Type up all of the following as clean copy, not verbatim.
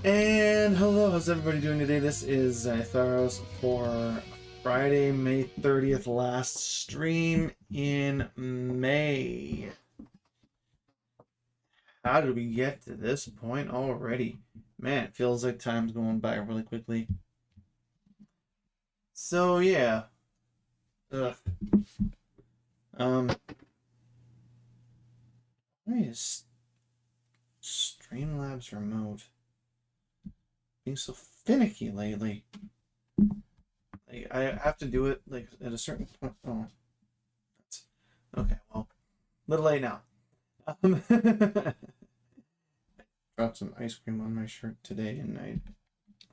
And hello, how's everybody doing today? This is Tharos for Friday, May 30th, last stream in May. How did we get to this point already? Man, it feels like time's going by really quickly. So yeah. Ugh. Why is Streamlabs remote being so finicky lately? Like, I have to do it like at a certain point. Oh, that's okay. Well, a little late now. Dropped some ice cream on my shirt today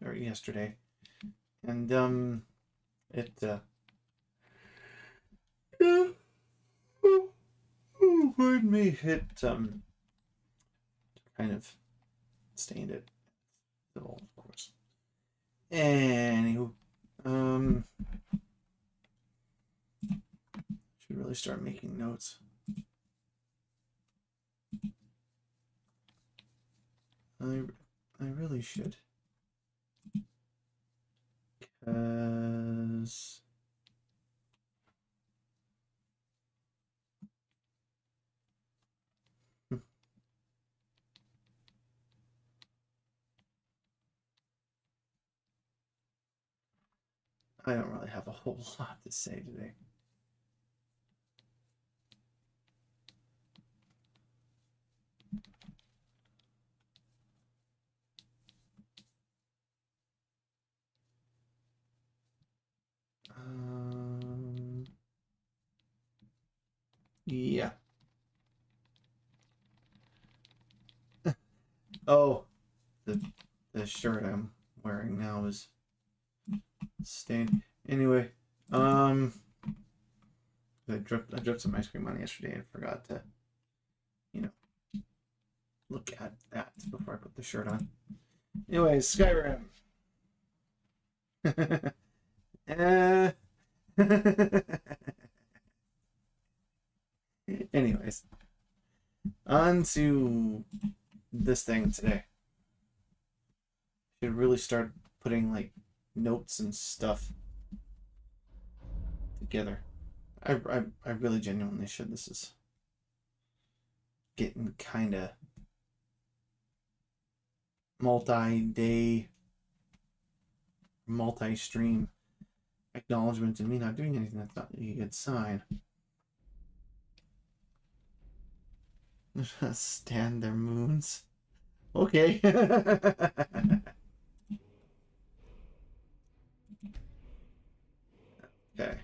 or yesterday, and it pardon me, it kind of stained it. Of course. Anywho, should really start making notes. I really should. Because I don't really have a whole lot to say today. Yeah. Oh, the shirt I'm wearing now is stained. Anyway, I dropped some ice cream on yesterday and forgot to, look at that before I put the shirt on. Anyway, Skyrim. Anyways, on to this thing today. Should really start putting like notes and stuff together. I really genuinely should. This is getting kind of multi-day, multi-stream acknowledgement and me not doing anything. That's not a good sign. Stand their moons. Okay. Okay.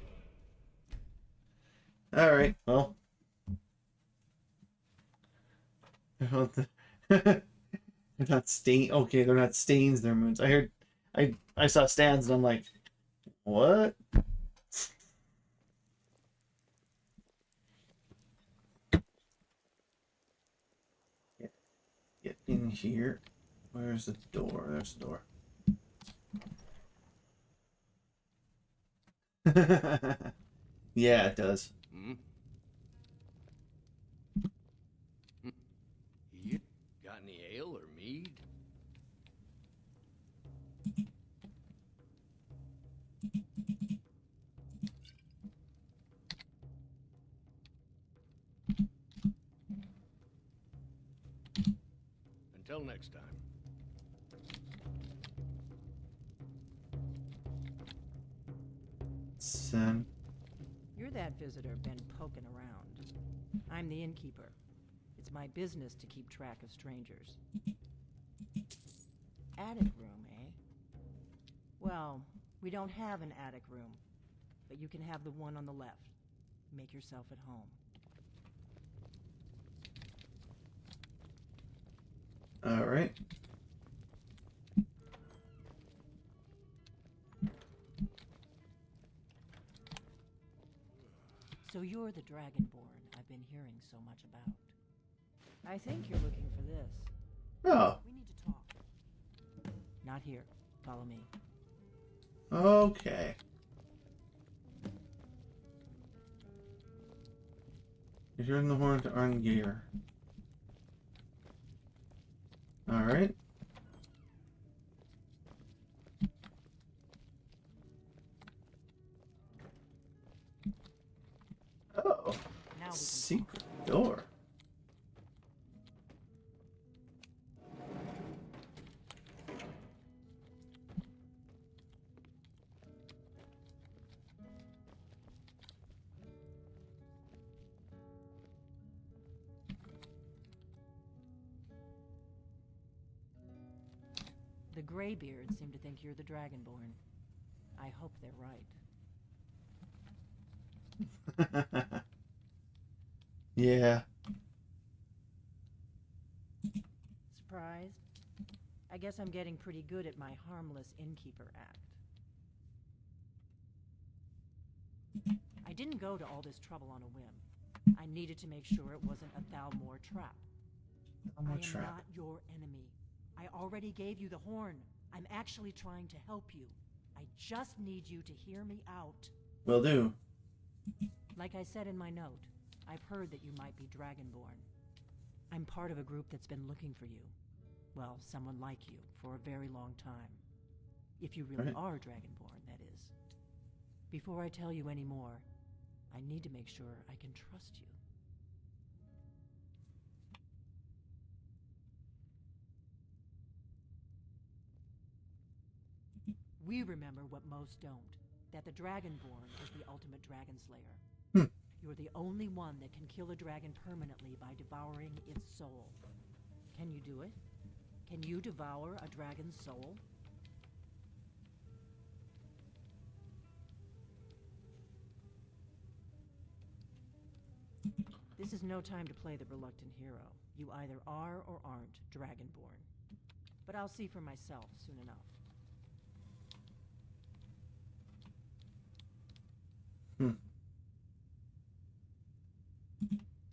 All right. Well. They're not stain. Okay, they're not stains. They're moons. I saw stands and I'm like, what? Get in here. Where's the door? There's the door. Yeah, it does. You got any ale or mead? Until next time. Son. You're that visitor been poking around. I'm the innkeeper. It's my business to keep track of strangers. Attic room, eh? Well, we don't have an attic room, but you can have the one on the left. Make yourself at home. All right. So you're the Dragonborn I've been hearing so much about. I think you're looking for this. Oh. We need to talk. Not here. Follow me. Okay. You're hearing the horn to Arngeir. Alright. Now we can Secret door. The Greybeards seem to think you're the Dragonborn. I hope they're right. Yeah. Surprised? I guess I'm getting pretty good at my harmless innkeeper act. I didn't go to all this trouble on a whim. I needed to make sure it wasn't a Thalmor trap. I am not your enemy. I already gave you the horn. I'm actually trying to help you. I just need you to hear me out. Will do. Like I said in my note, I've heard that you might be Dragonborn. I'm part of a group that's been looking for you. Well, someone like you, for a very long time. If you really are Dragonborn, that is. Before I tell you any more, I need to make sure I can trust you. We remember what most don't, that the Dragonborn is the ultimate dragon slayer. You're the only one that can kill a dragon permanently by devouring its soul. Can you do it? Can you devour a dragon's soul? This is no time to play the reluctant hero. You either are or aren't Dragonborn. But I'll see for myself soon enough.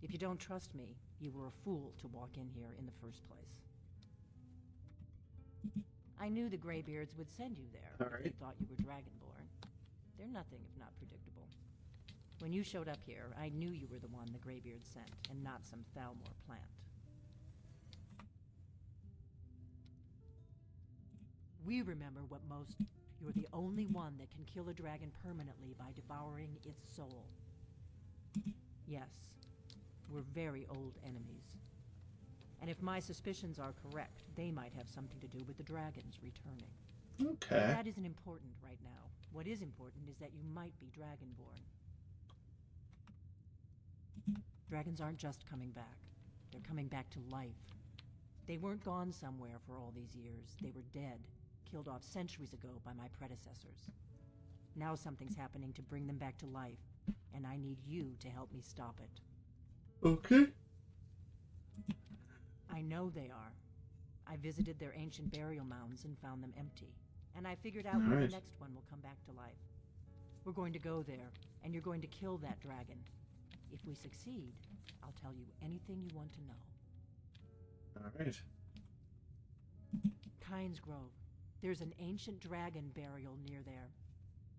If you don't trust me, you were a fool to walk in here in the first place. I knew the Greybeards would send you there if they thought you were Dragonborn. They're nothing if not predictable. When you showed up here, I knew you were the one the Greybeards sent, and not some Thalmor plant. We remember what most... You're the only one that can kill a dragon permanently by devouring its soul. Yes, we're very old enemies. And if my suspicions are correct, they might have something to do with the dragons returning. Okay. That isn't important right now. What is important is that you might be Dragonborn. Dragons aren't just coming back. They're coming back to life. They weren't gone somewhere for all these years. They were dead, killed off centuries ago by my predecessors. Now something's happening to bring them back to life, and I need you to help me stop it. Okay. I know they are. I visited their ancient burial mounds and found them empty. And I figured out where the next one will come back to life. We're going to go there, and you're going to kill that dragon. If we succeed, I'll tell you anything you want to know. Alright. Kynes Grove. There's an ancient dragon burial near there.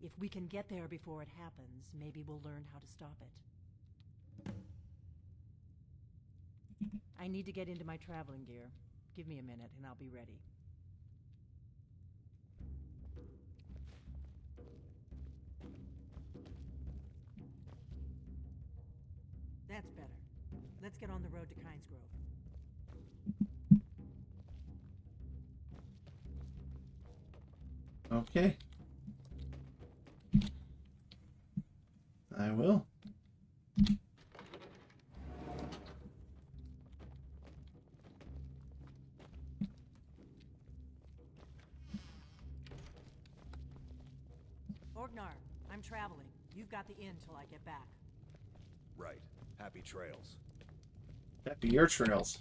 If we can get there before it happens, maybe we'll learn how to stop it. I need to get into my traveling gear. Give me a minute and I'll be ready. That's better. Let's get on the road to Kynes Grove. Okay. I will. Orgnar, I'm traveling. You've got the inn till I get back. Right. Happy trails. That'd be your trails.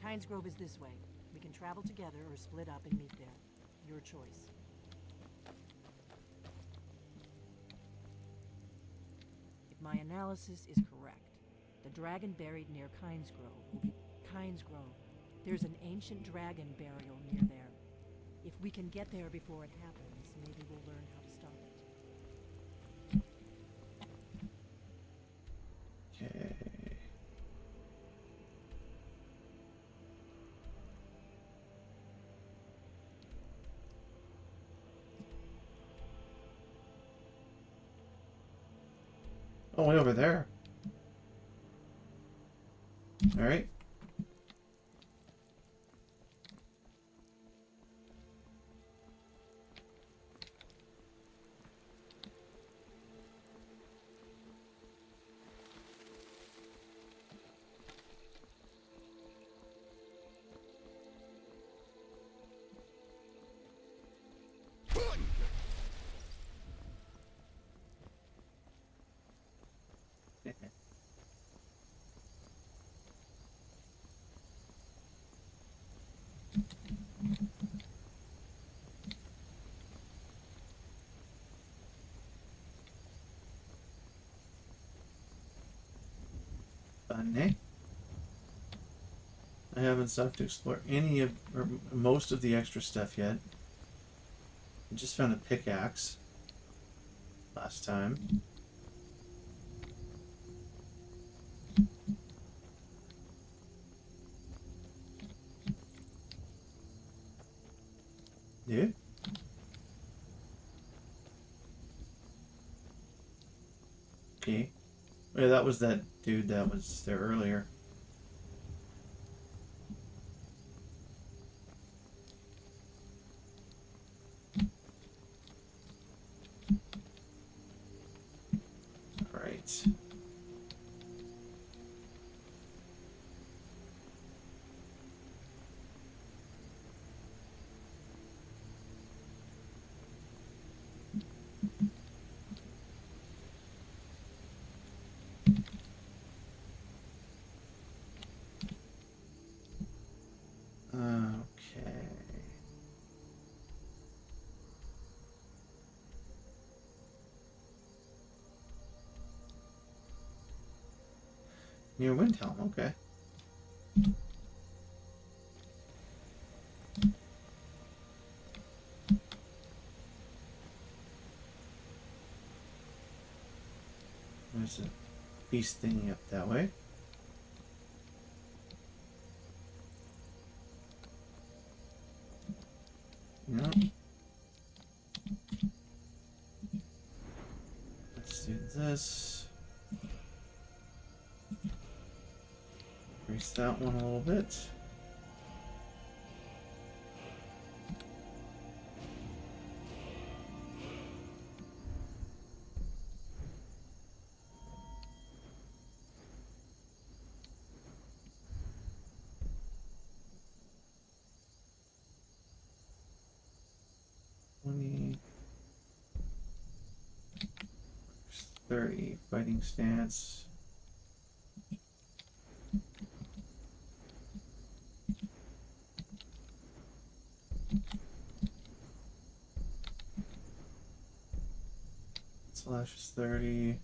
Kynes Grove is this way. We can travel together or split up and meet there. Your choice. If my analysis is correct, the dragon buried near Kynes Grove will be Kynes Grove. There's an ancient dragon burial near there. If we can get there before it happens, maybe we'll learn how to stop it. Okay. Oh, way over there. Alright. Fun, eh? I haven't stopped to explore any of, or most of the extra stuff yet. I just found a pickaxe last time. Dude? Okay. Yeah, that was that dude that was there earlier. Alright. Okay. Near Windhelm, okay. There's a beast thingy up that way. No. Let's do this. Increase that one a little bit. Twenty. 30. Fighting stance. Slash is 30.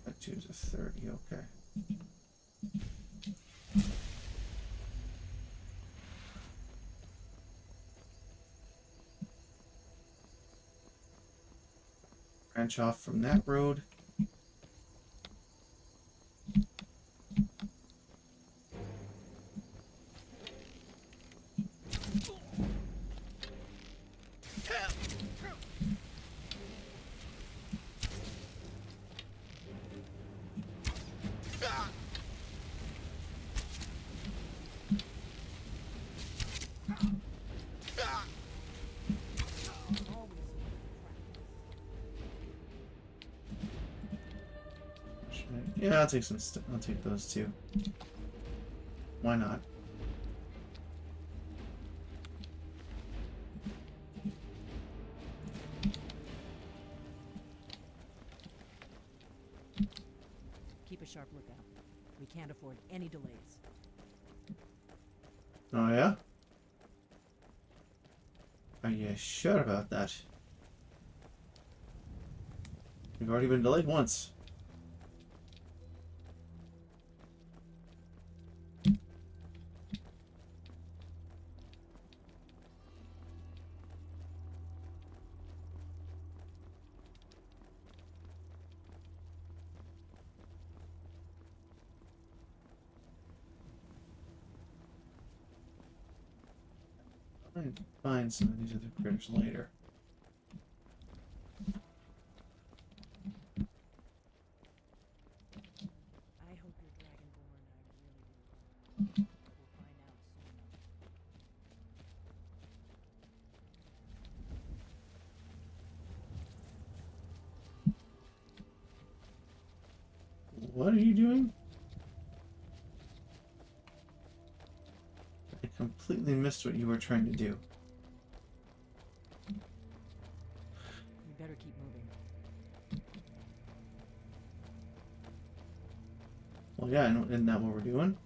That choose a 30, okay. Branch off from that road. Yeah, I'll take some. I'll take those two. Why not? Keep a sharp lookout. We can't afford any delays. Oh yeah? Are you sure about that? We've already been delayed once. I might find some of these other critters later. What are you doing? I completely missed what you were trying to do. You better keep moving. Well, yeah, isn't that what we're doing?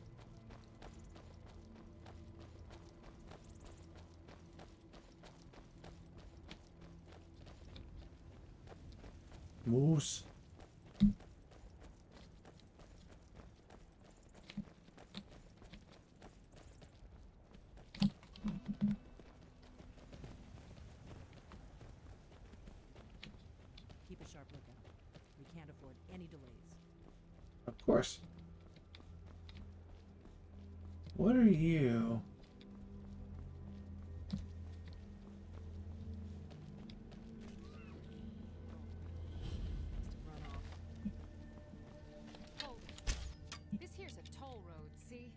Moose. Keep a sharp lookout. We can't afford any delays. Of course. What are you? Run off. Hold it. This here's a toll road, see?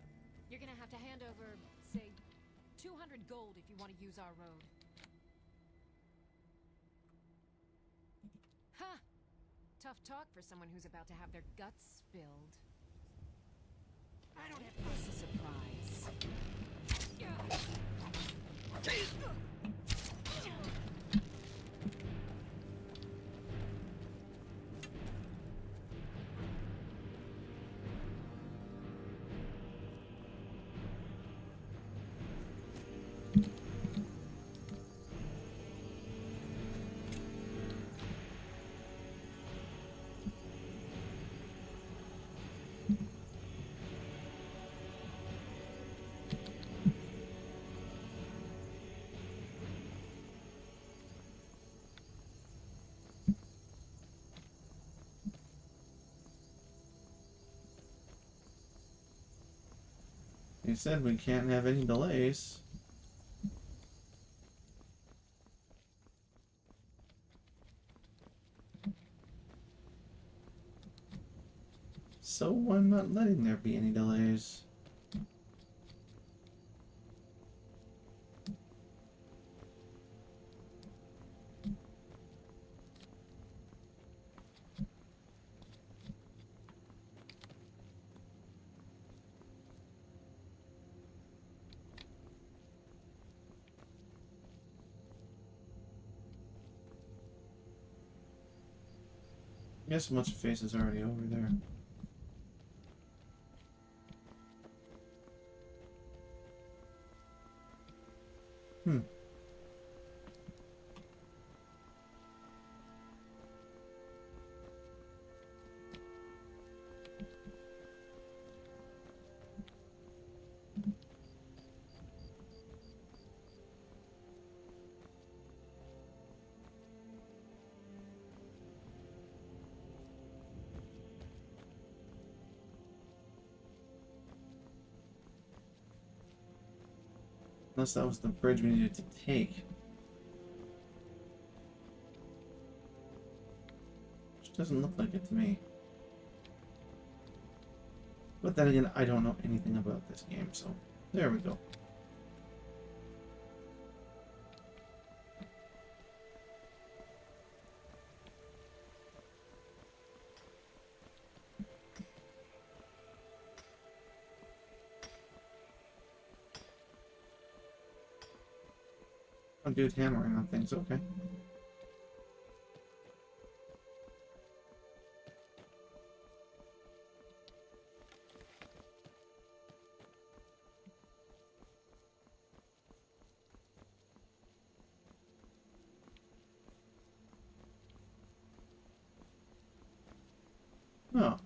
You're gonna have to hand over, say, 200 gold if you want to use our road. Huh. Tough talk for someone who's about to have their guts spilled. I don't have this a surprise. You said we can't have any delays. So I'm not letting there be any delays. I guess what's her face is already over there. Hmm. Unless that was the bridge we needed to take. Which doesn't look like it to me. But then again, I don't know anything about this game, so there we go. Oh, dude, hammering on things, okay. Oh.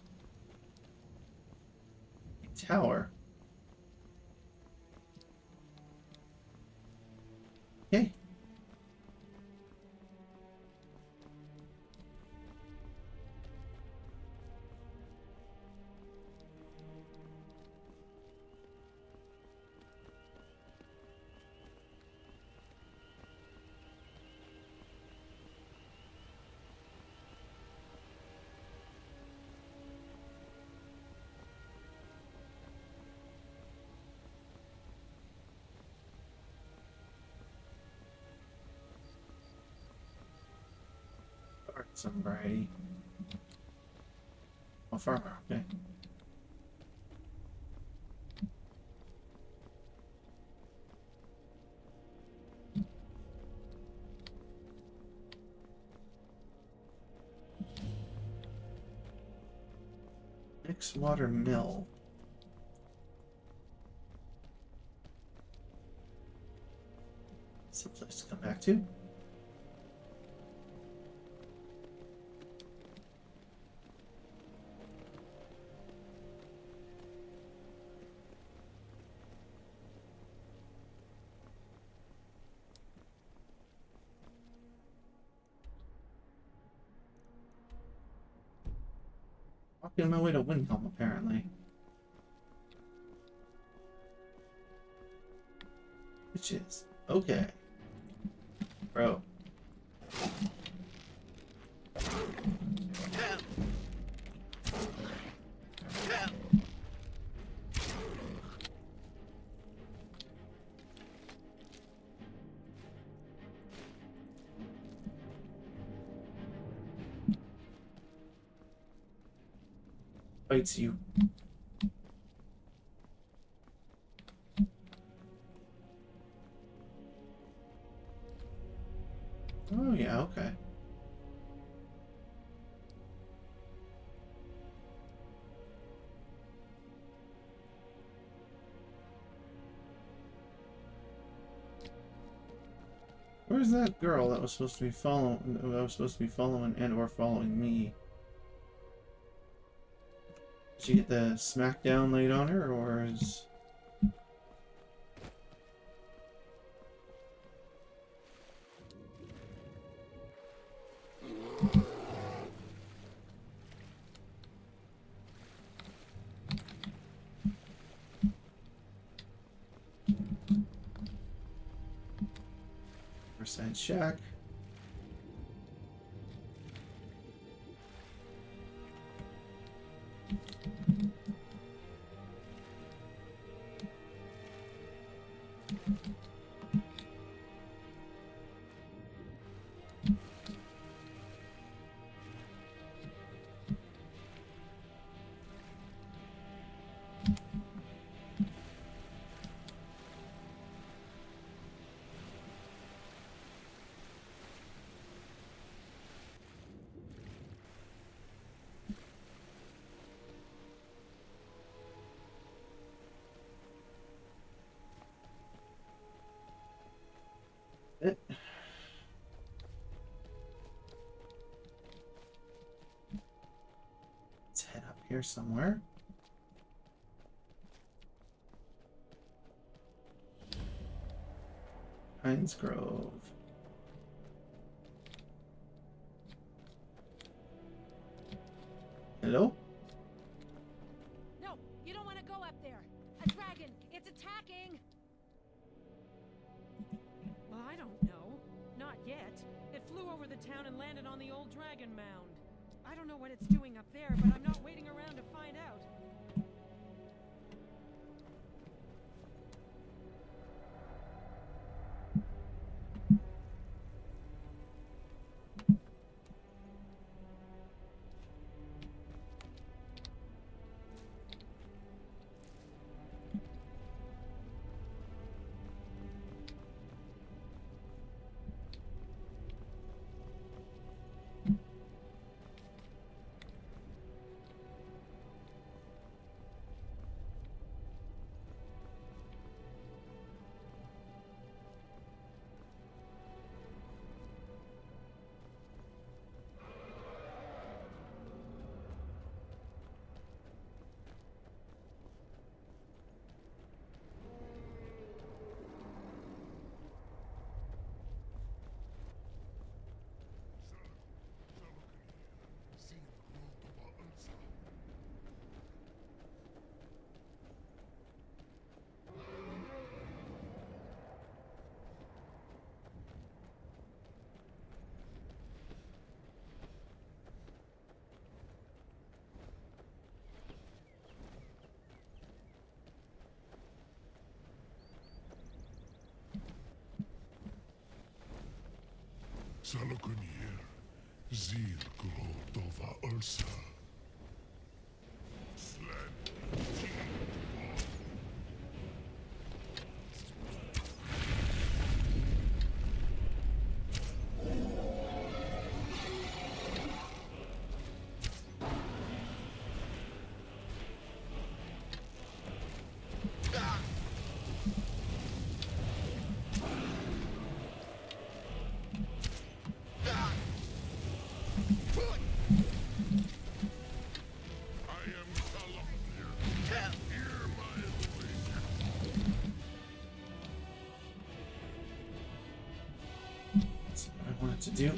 A tower. Okay. Some variety. a farmer. Okay. Mixed water mill. It's a place to come back to. Walking my way to Windhelm, apparently. Which is okay. Bro. Fights you. Oh yeah, okay. Where's that girl that was supposed to be following and or following me? Did she get the smackdown laid on her, or is... Side shack. Let's head up here somewhere. Pines Grove. Hello? No, you don't want to go up there. A dragon, it's attacking. Well, I don't know. Not yet. It flew over the town and landed on the old dragon mound. I don't know what it's doing up there, but I'm not waiting around to find out. Salokunier, Zir Glotova Ulsa. wanted to do.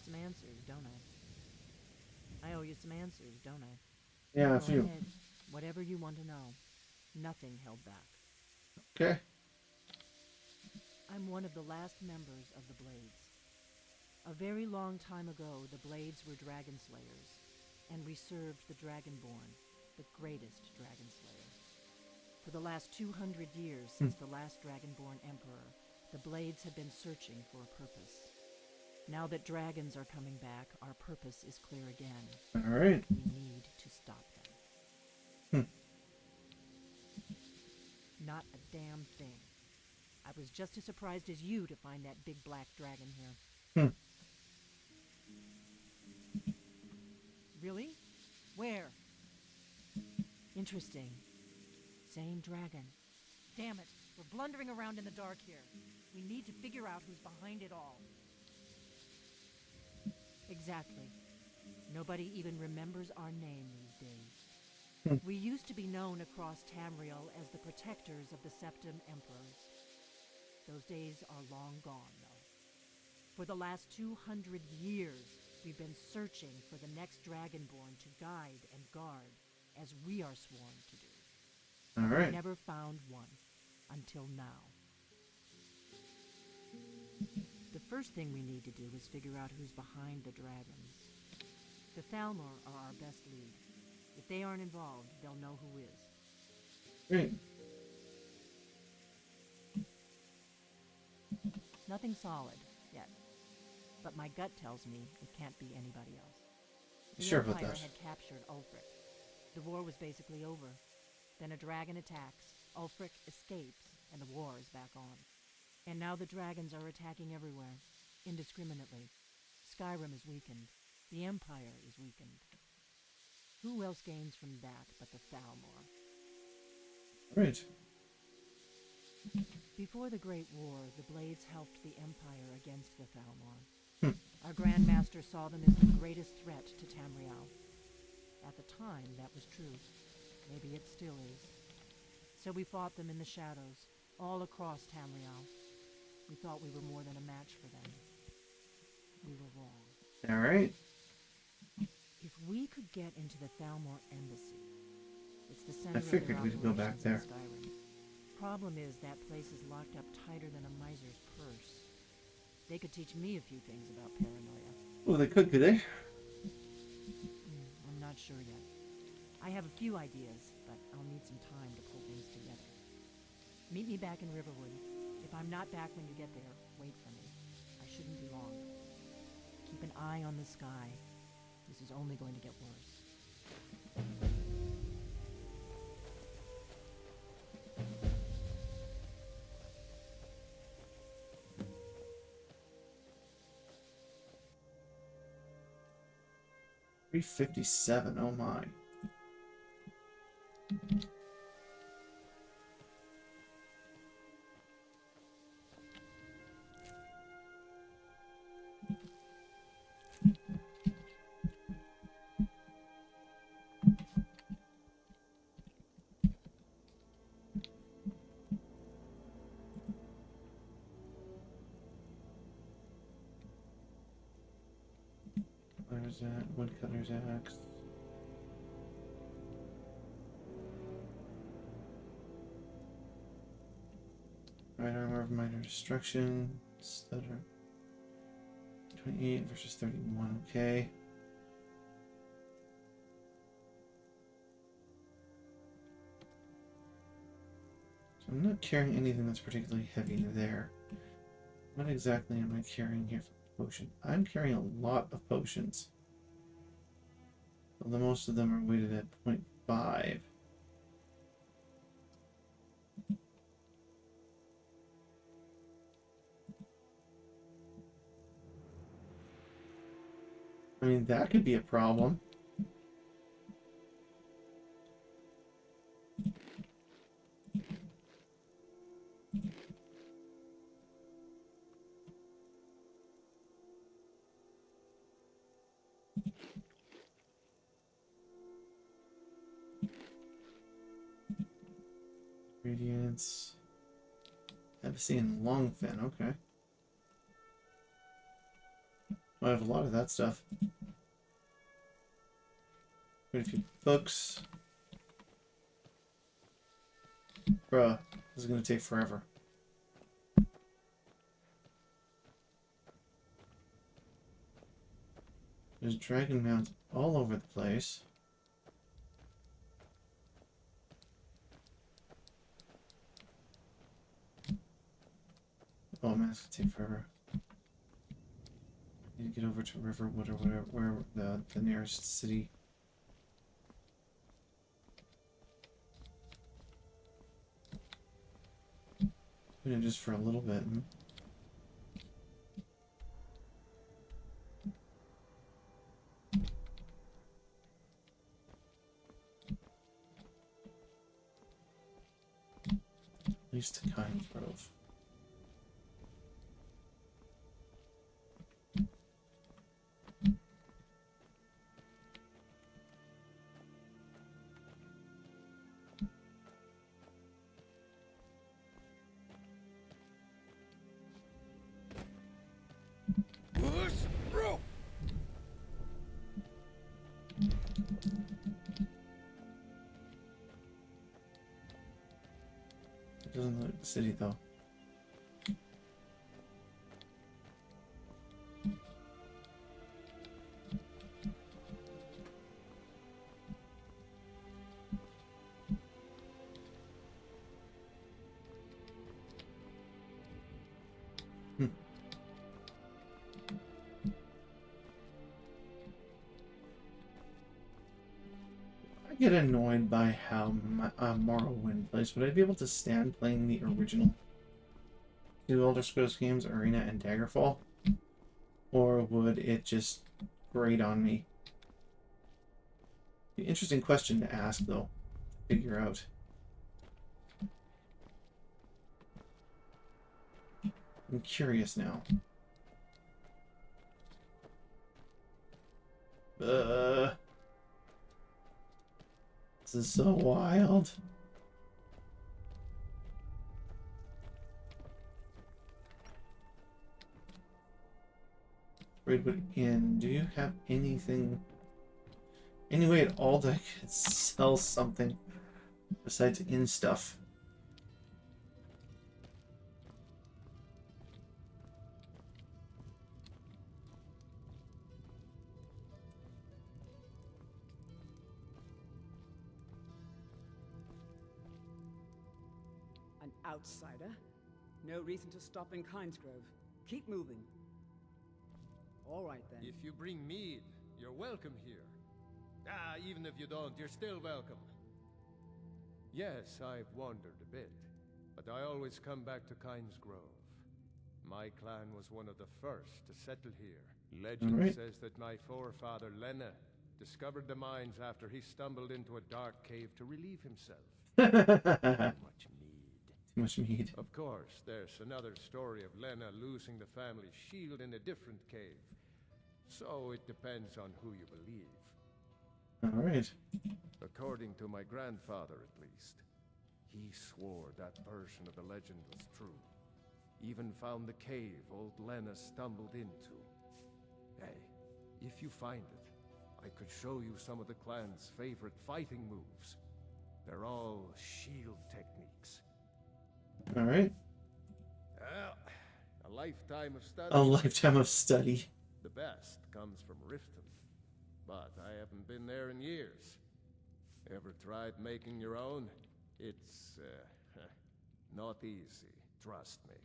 Some answers, don't I? I owe you some answers, don't I? Yeah, Go a few. ahead. Whatever you want to know. Nothing held back. Okay. I'm one of the last members of the Blades. A very long time ago, the Blades were dragon slayers, and we served the Dragonborn, the greatest dragon slayer. For the last 200 years since the last Dragonborn Emperor, the Blades have been searching for a purpose. Now that dragons are coming back, our purpose is clear again. All right. We need to stop them. Not a damn thing. I was just as surprised as you to find that big black dragon here. Really? Where? Interesting. Same dragon. Damn it. We're blundering around in the dark here. We need to figure out who's behind it all. Exactly. Nobody even remembers our name these days. We used to be known across Tamriel as the protectors of the Septim Emperors. Those days are long gone, though. For the last 200 years, we've been searching for the next Dragonborn to guide and guard, as we are sworn to do. All right. We never found one, until now. The first thing we need to do is figure out who's behind the dragons. The Thalmor are our best lead. If they aren't involved, they'll know who is. Great. Nothing solid, yet. But my gut tells me it can't be anybody else. The Sure about Empire that. had captured Ulfric. The war was basically over. Then a dragon attacks, Ulfric escapes, and the war is back on. And now the dragons are attacking everywhere, indiscriminately. Skyrim is weakened. The Empire is weakened. Who else gains from that but the Thalmor? Right. Before the Great War, the Blades helped the Empire against the Thalmor. Our Grandmaster saw them as the greatest threat to Tamriel. At the time, that was true. Maybe it still is. So we fought them in the shadows, all across Tamriel. We thought we were more than a match for them. We were wrong. All right. If we could get into the Thalmor embassy, it's the center I figured of we'd their go back operations in there. Skyrim. Problem is that place is locked up tighter than a miser's purse. They could teach me a few things about paranoia. Oh, they could they? I'm not sure yet. I have a few ideas, but I'll need some time to pull things together. Meet me back in Riverwood. If I'm not back when you get there, wait for me. I shouldn't be long. Keep an eye on the sky. This is only going to get worse. $357. Oh my. Where's that? Woodcutter's axe. Right armor of minor destruction. Stutter. 28 versus 31. Okay. So I'm not carrying anything that's particularly heavy there. What exactly am I carrying here for potion? I'm carrying a lot of potions. Although most of them are weighted at 0.5. I mean, that could be a problem. Ingredients. Epicene longfin, okay. I have a lot of that stuff. Quite a few books. Bruh, this is gonna take forever. There's dragon mounts all over the place. Oh man, it's gonna take forever. Need to get over to Riverwood or whatever, where the nearest city. Just for a little bit. At least to Kind Grove. It doesn't look like the city though. I get annoyed by how Morrowind plays. Would I be able to stand playing the original two Elder Scrolls games, Arena and Daggerfall? Or would it just grate on me? Interesting question to ask, though. To figure out. I'm curious now. This is so wild. Redwood Inn, do you have anything, any way at all that I could sell something besides inn stuff? An outsider? No reason to stop in Kindsgrove. Keep moving. All right, then. If you bring mead, you're welcome here. Ah, even if you don't, you're still welcome. Yes, I've wandered a bit, but I always come back to Kindsgrove. My clan was one of the first to settle here. Legend says that my forefather, Lena, discovered the mines after he stumbled into a dark cave to relieve himself. Much mead. Too much mead. Of course, there's another story of Lena losing the family shield in a different cave. So it depends on who you believe. Alright. According to my grandfather, at least. He swore that version of the legend was true. Even found the cave old Lena stumbled into. Hey, If you find it, I could show you some of the clan's favorite fighting moves. They're all shield techniques. All right. Well, a lifetime of study. A lifetime of study. The best comes from Riften, but I haven't been there in years. Ever tried making your own? It's not easy, trust me.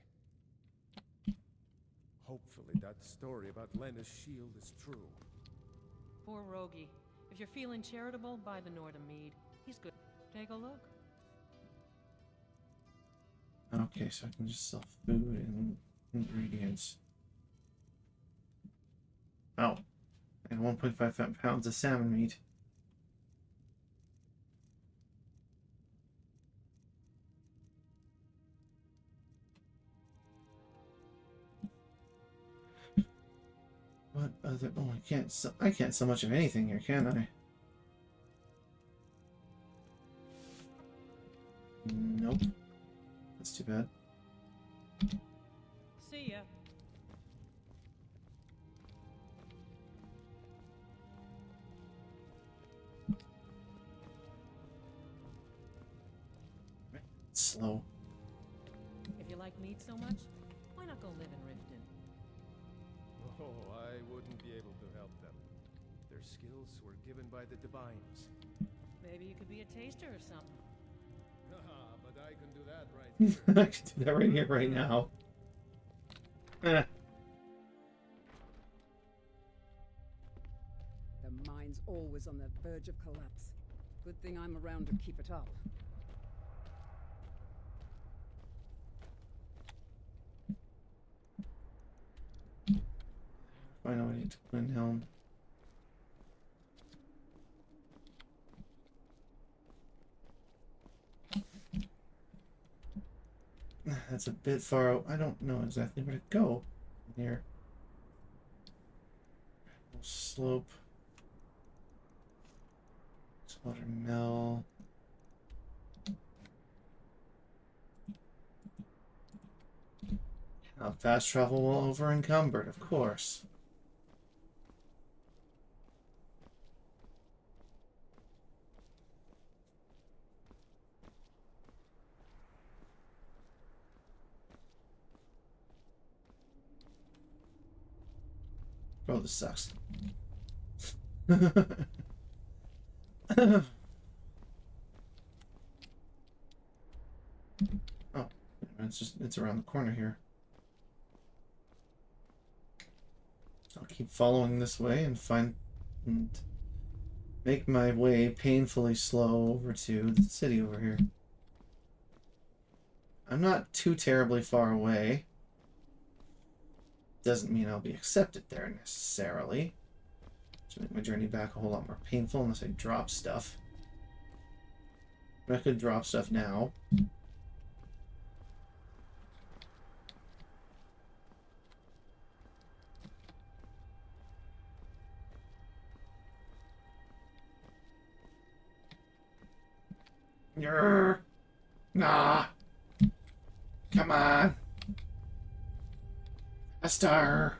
Hopefully that story about Lena's shield is true. Poor Rogie. If you're feeling charitable, buy the Northern Mead. He's good. Take a look. Okay, so I can just sell food and ingredients. Oh, and 1.5 pounds of salmon meat. What other? Oh, I can't sell much of anything here, can I? Nope. That's too bad. See ya. Slow. If you like meat so much, why not go live in Riften? Oh, I wouldn't be able to help them. Their skills were given by the divines. Maybe you could be a taster or something. Haha, but I can do that right here. I can do that right here, right now. Eh. The mine's always on the verge of collapse. Good thing I'm around to keep it up. Find a way to Glenhelm. That's a bit far out. I don't know exactly where to go from here. Slope. Water mill. Fast travel while over encumbered, of course. Oh, this sucks. Oh, it's around the corner here. I'll keep following this way and make my way painfully slow over to the city over here. I'm not too terribly far away. Doesn't mean I'll be accepted there necessarily. To make my journey back a whole lot more painful unless I drop stuff. I could drop stuff now. Nah. Come on. A star.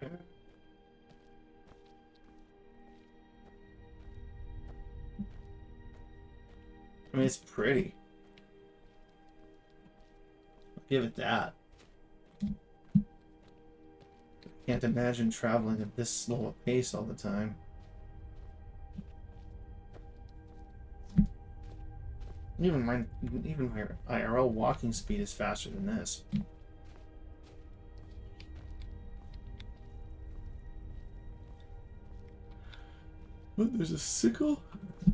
I mean, it's pretty. I'll give it that. Can't imagine traveling at this slow a pace all the time. Even my IRL walking speed is faster than this. What? There's a sickle?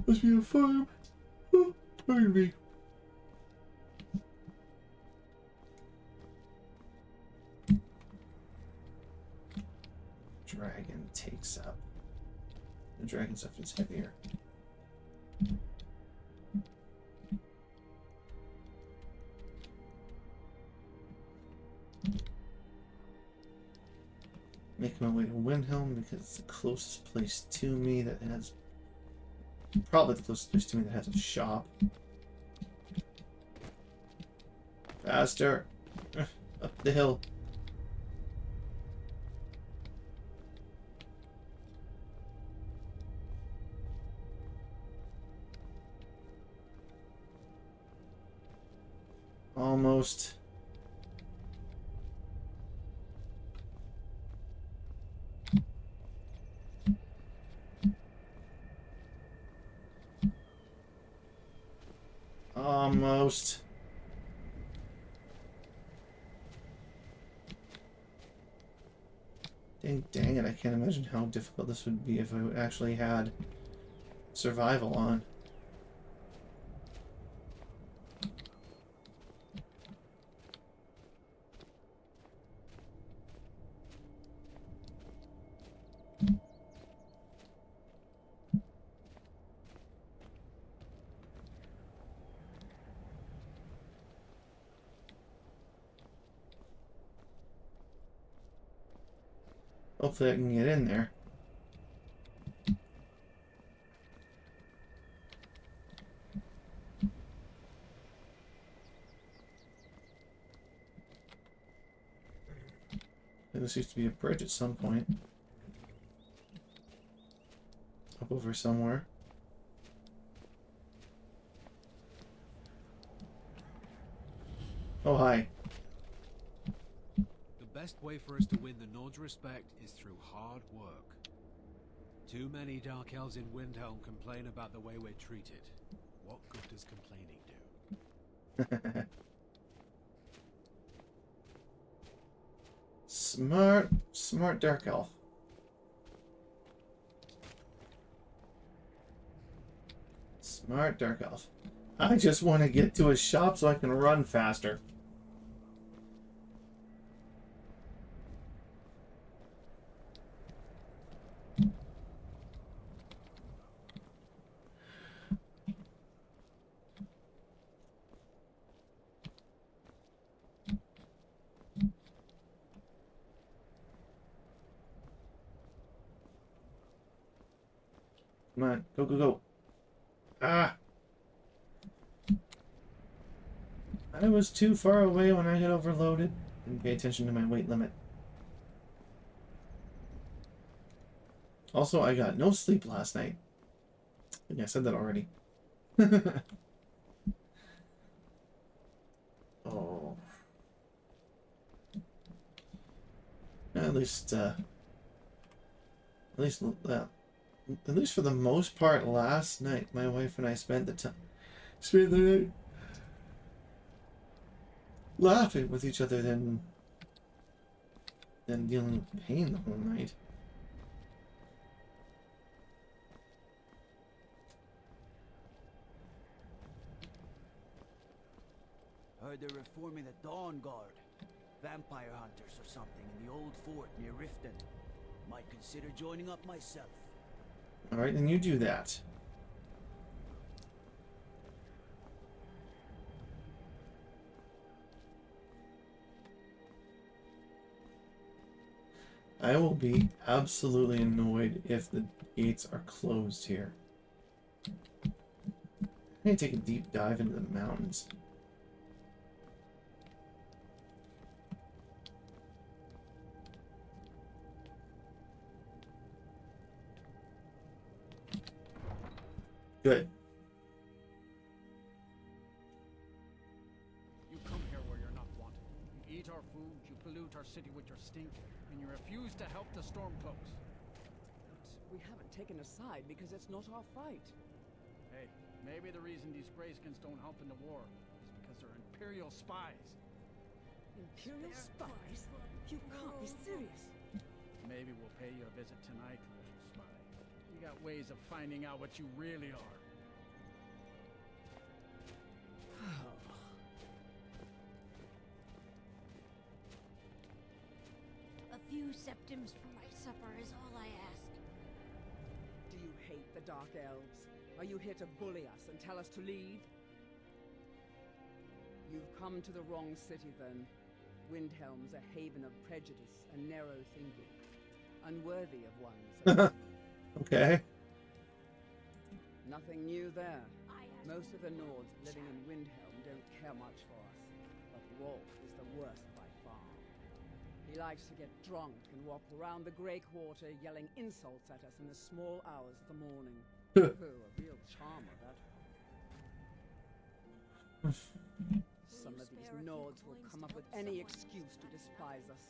Must be a farm. Oh, pardon me. Dragon takes up. The dragon stuff is heavier. Making my way to Windhelm because it's the closest place to me that has Probably the closest place to me that has a shop. Faster. Up the hill. Almost. Almost. Dang it, I can't imagine how difficult this would be if I actually had survival on. Hopefully I can get in there. This used to be a bridge at some point. Up over somewhere. Oh, hi. The best way for us to win the Nord's respect is through hard work. Too many Dark Elves in Windhelm complain about the way we're treated. What good does complaining do? Smart Dark Elf. Smart Dark Elf. I just want to get to a shop so I can run faster. Come on, go, go, go. Ah! I was too far away when I got overloaded. Didn't pay attention to my weight limit. Also, I got no sleep last night. I think I said that already. Oh. At least for the most part last night, my wife and I spent the night laughing with each other than dealing with pain the whole night. Heard they're reforming the Dawn Guard. Vampire hunters or something in the old fort near Riften. Might consider joining up myself. Alright, then you do that. I will be absolutely annoyed if the gates are closed here. I need to take a deep dive into the mountains. Good. You come here where you're not wanted. You eat our food, you pollute our city with your stink, and you refuse to help the Stormcloaks. But we haven't taken a side because it's not our fight. Hey, maybe the reason these Greyskins don't help in the war is because they're Imperial spies. Imperial spies? You can't be serious. Maybe we'll pay you a visit tonight, little spy. We got ways of finding out what you really are. A few septims for my supper is all I ask. Do you hate the Dark Elves? Are you here to bully us and tell us to leave? You've come to the wrong city, then. Windhelm's a haven of prejudice and narrow thinking. Unworthy of one. So Okay. Nothing new there. Most of the Nords living in Windhelm don't care much for us, but Rolf is the worst by far. He likes to get drunk and walk around the Grey Quarter yelling insults at us in the small hours of the morning. Oh, a real charmer, that one. Some of these Nords will come up with any excuse to despise us.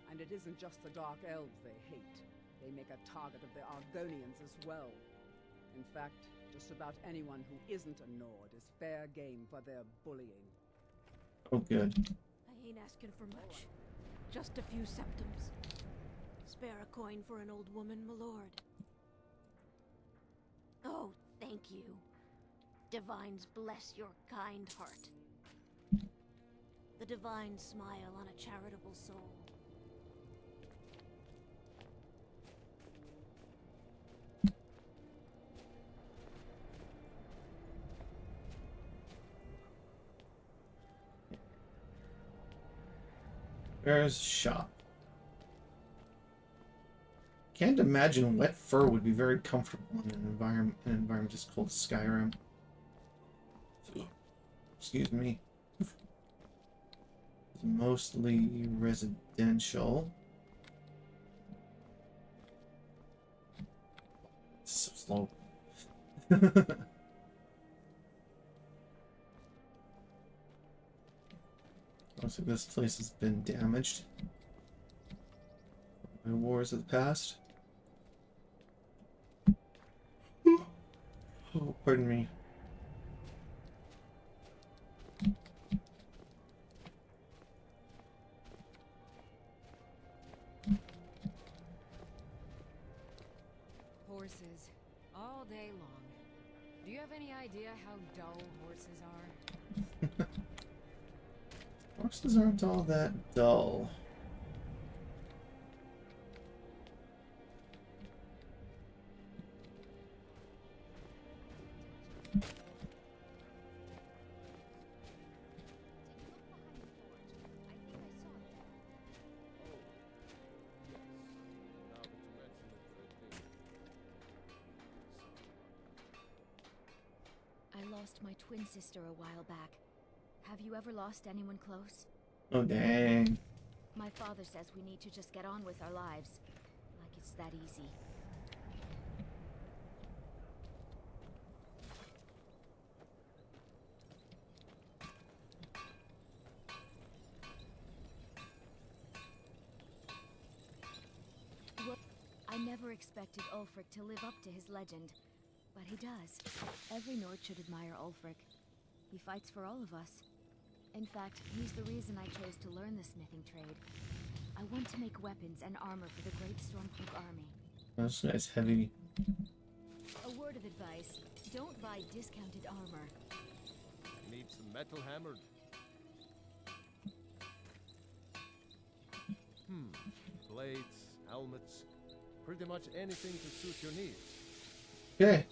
And it isn't just the Dark Elves they hate. They make a target of the Argonians as well. In fact, just about anyone who isn't a Nord is fair game for their bullying. Oh, good. I ain't asking for much. Just a few septims. Spare a coin for an old woman, my lord. Oh, thank you. Divines bless your kind heart. The divine smile on a charitable soul. Where's shop? Can't imagine wet fur would be very comfortable in an environment just called Skyrim. Excuse me. It's mostly residential. It's so slow. Looks like this place has been damaged by wars of the past. Oh, pardon me. Horses, all day long. Do you have any idea how dull horses are? Horses aren't all that dull. I lost my twin sister a while back. Have you ever lost anyone close? Oh, dang. My father says we need to just get on with our lives. Like it's that easy. Well, I never expected Ulfric to live up to his legend. But he does. Every Nord should admire Ulfric. He fights for all of us. In fact, he's the reason I chose to learn the smithing trade. I want to make weapons and armor for the Great Stormcloak army. This guy's heavy. A word of advice, don't buy discounted armor. Need some metal hammered. Blades, helmets, pretty much anything to suit your needs. Okay.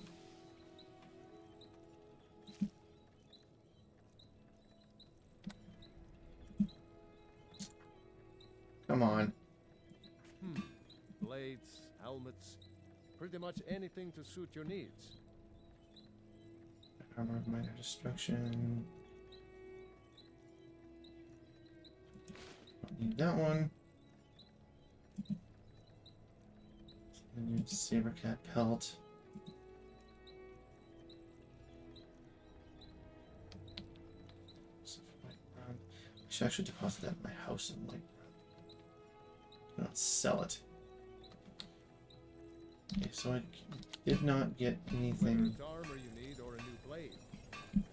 Come on. Blades, helmets, pretty much anything to suit your needs. Armor of minor destruction. Don't need that one. I need Sabercat pelt. I should deposit that in my house in Whiterun. Not sell it. Okay, so I did not get anything Armor you need or a new blade.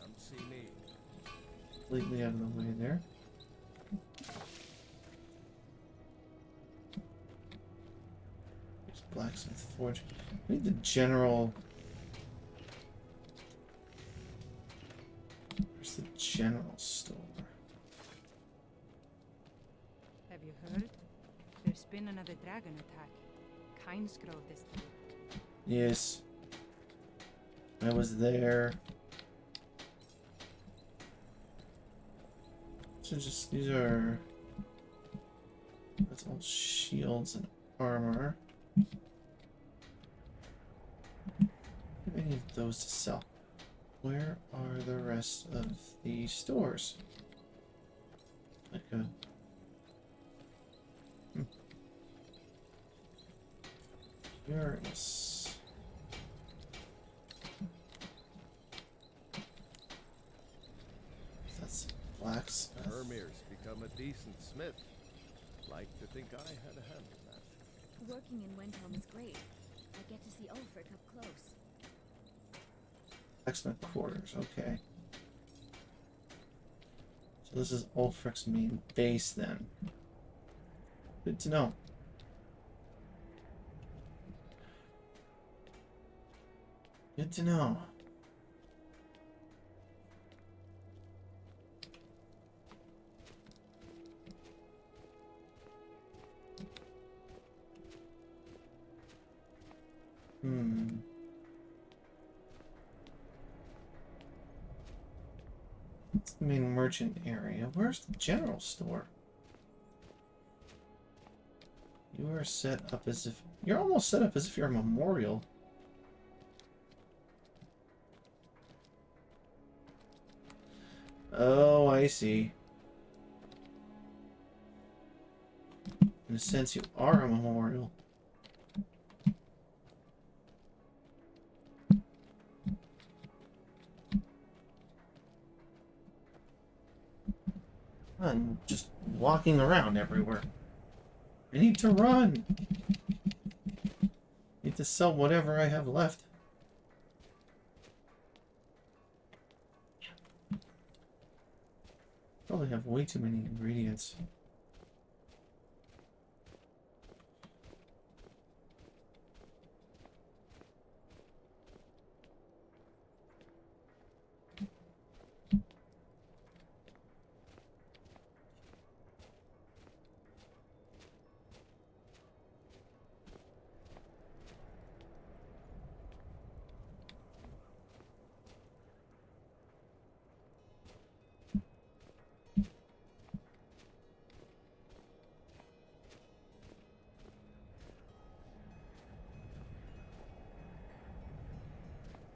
Come see me. completely out of the way there. Here's Blacksmith Forge. I need the general. Where's the general store? Have you heard? There's been another dragon attack. Kynesgrove this time. Yes. I was there. So just, these are... That's all shields and armor. Any of those to sell. Where are the rest of the stores? Like a... Curious. That's blacksmith. Hermir's become a decent smith. Like to think I had a hand in that. Working in Windhelm is great. I get to see Ulfric up close. Blacksmith quarters, okay. So this is Ulfric's main base then. Good to know. Good to know. It's the main merchant area. Where's the general store? You are set up as if... You're almost set up as if you're a memorial. Oh, I see. In a sense, you are a memorial. I'm just walking around everywhere. I need to run. Need to sell whatever I have left. Probably have way too many ingredients.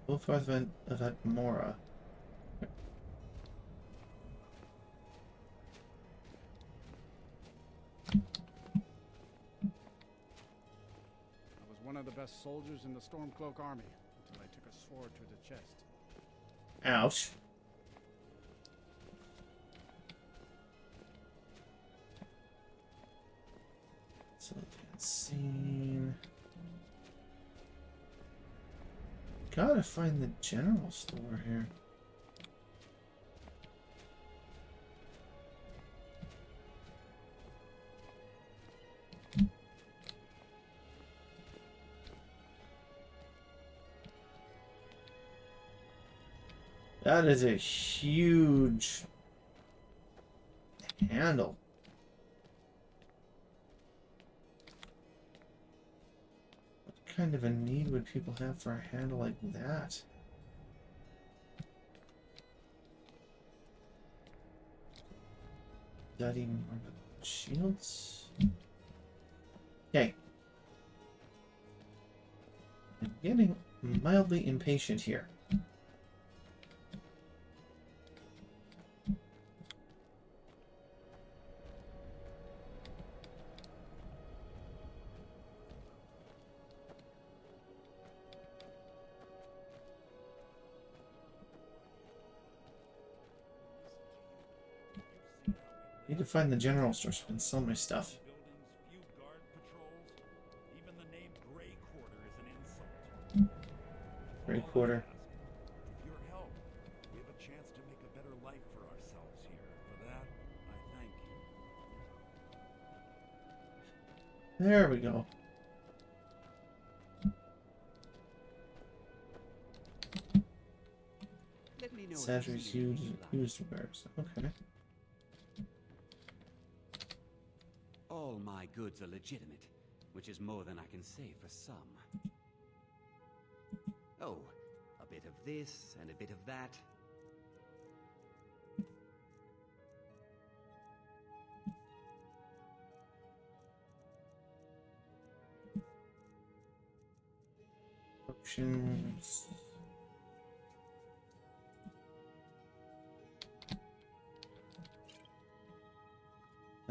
Wolfgarth of Mora. I was one of the best soldiers in the Stormcloak army until I took a sword to the chest. Ouch. So let's see. Gotta find the general store here. That is a huge handle. What kind of a need would people have for a handle like that? That even more shields? Okay. I'm getting mildly impatient here. Need to find the general store so I can sell my stuff. Grey Quarter. With your help, we have a chance to make a better life for ourselves here. For that, I thank you. There we go. Saturates used verbs. Okay. All my goods are legitimate, which is more than I can say for some. Oh, a bit of this and a bit of that. Options.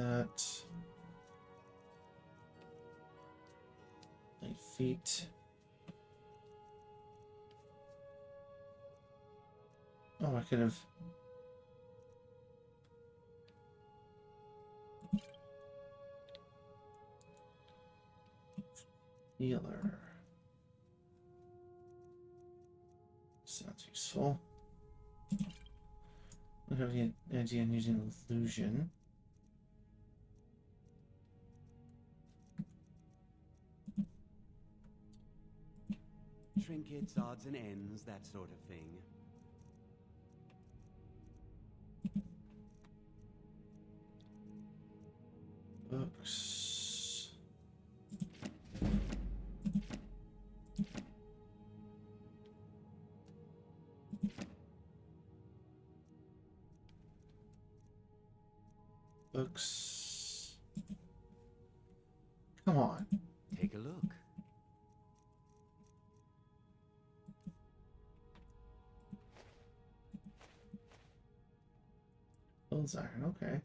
that. 8 feet. Oh, I could have. Healer. Sounds useful. I have the idea of using illusion. Trinkets, odds and ends, that sort of thing. Books. Books. Come on. Take a look. Iron, okay.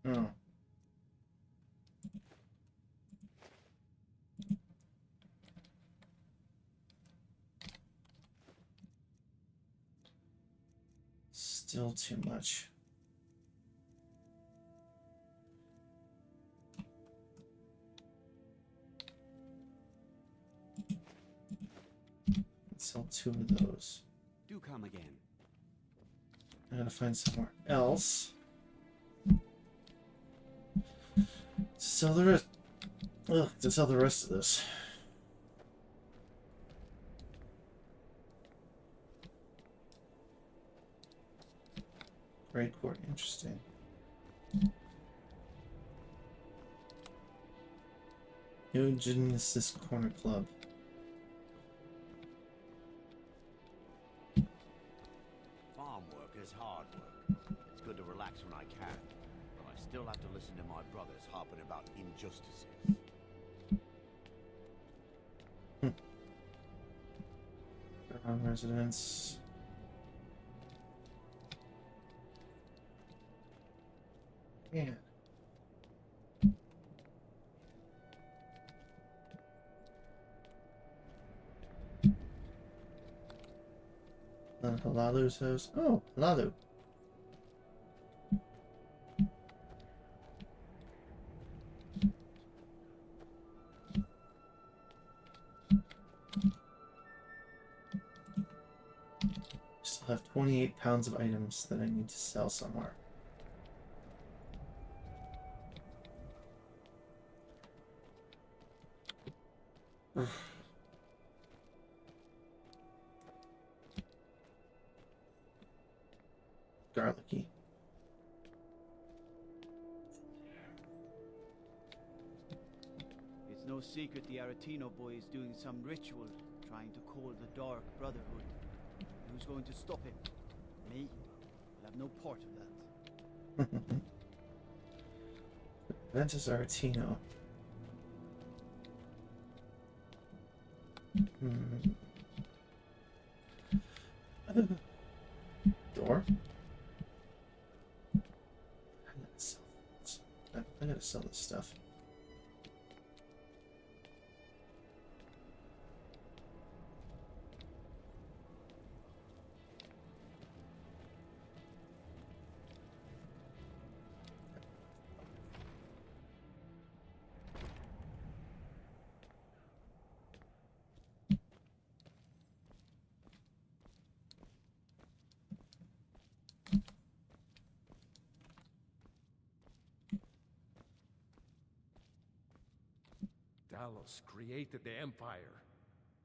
Oh. Still too much. Sell 2 of those. Do come again. I gotta find somewhere else. Sell the rest. Ugh, to sell the rest of this. Great court, interesting. Eugenesis Corner Club. Farm work is hard work. It's good to relax when I can, but I still have to listen to my brothers harping about injustices. Residence. Man. Halalu's house. Oh, Halalu. Still have 28 pounds of items that I need to sell somewhere. Garlicky. It's no secret the Aretino boy is doing some ritual trying to call the Dark Brotherhood. Who's going to stop him? Me? I'll have no part of that. Ventus Aretino. Door? I gotta sell this stuff. Talos created the Empire.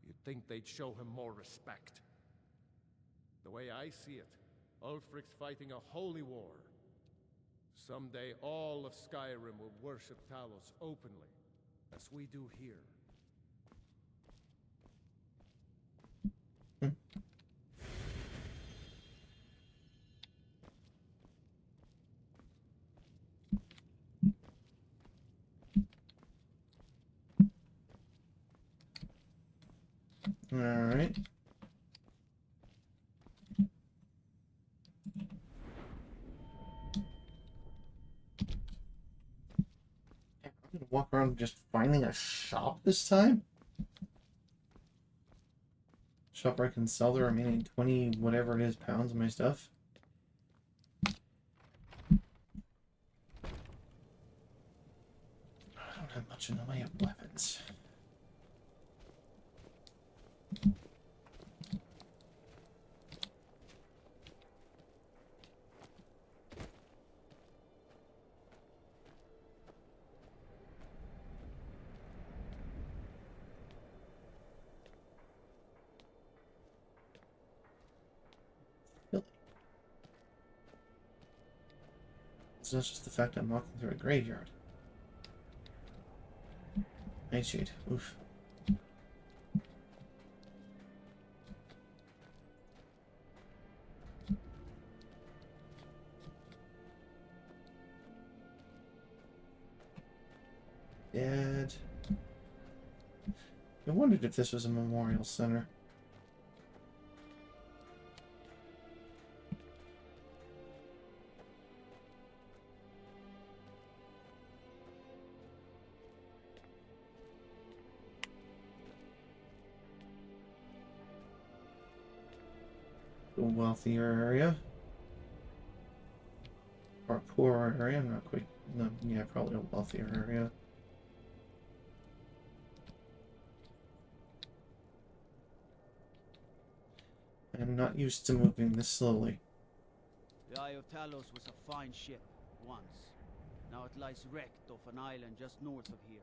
You'd think they'd show him more respect. The way I see it, Ulfric's fighting a holy war. Someday all of Skyrim will worship Talos openly, as we do here. All right. around just finding a shop this time? Shop where I can sell the remaining 20 whatever it is pounds of my stuff. I don't have much in the way of weapons. It's not just the fact I'm walking through a graveyard. Nightshade. Oof. Dad. I wondered if this was a memorial center. A wealthier area. Or a poorer area, I'm not quite... No, yeah, probably a wealthier area. I'm not used to moving this slowly. The Eye of Talos was a fine ship, once. Now it lies wrecked off an island just north of here.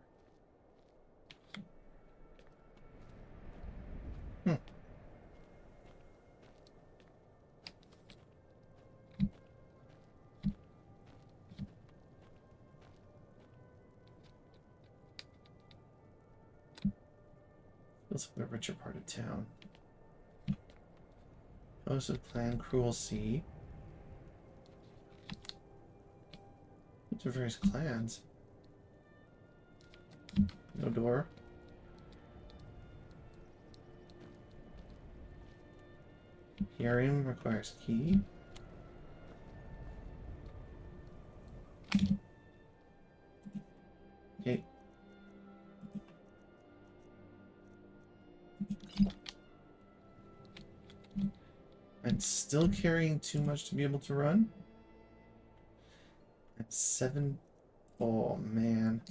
Feels like the richer part of town. House of Clan Cruel Sea. These are various clans. No door. Hearing requires key. Okay. I'm still carrying too much to be able to run. At 7. Oh, man.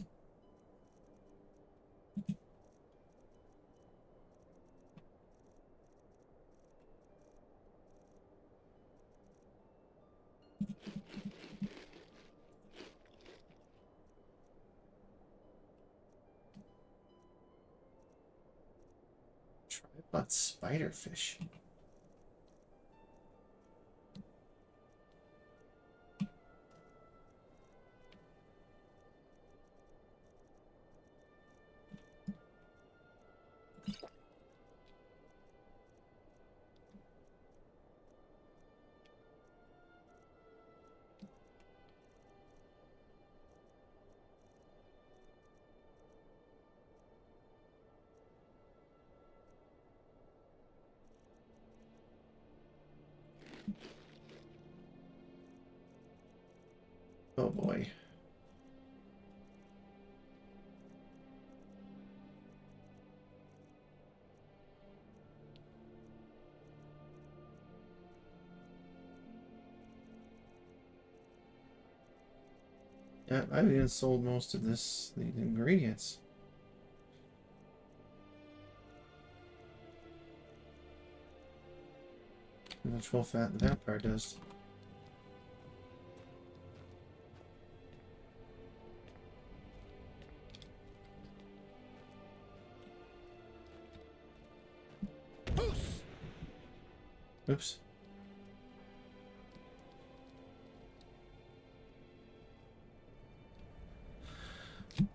Tripod spiderfish. Oh boy. Yeah, I've even sold most of these ingredients. How much wolf fat the vampire does. Oops.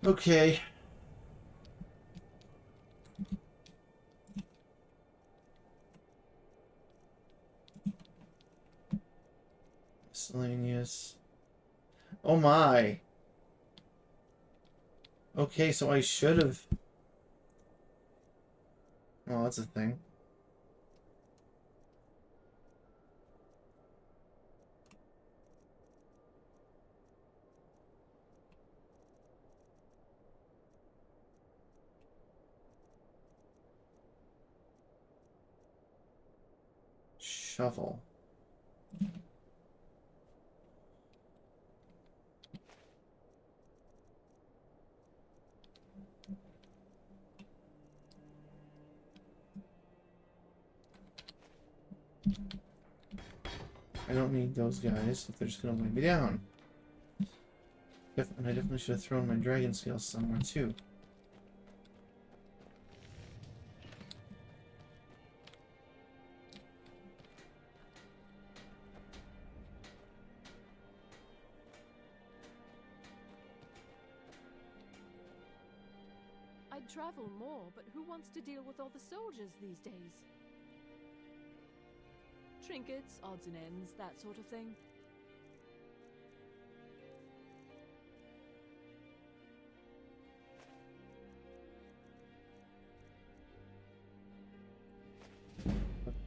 Okay. Miscellaneous. Oh my. Okay, so I should have... Oh, that's a thing. shovel. I don't need those guys if they're just gonna weigh me down. And I definitely should have thrown my dragon scales somewhere too. I'd travel more, but who wants to deal with all the soldiers these days? Trinkets, odds and ends, that sort of thing.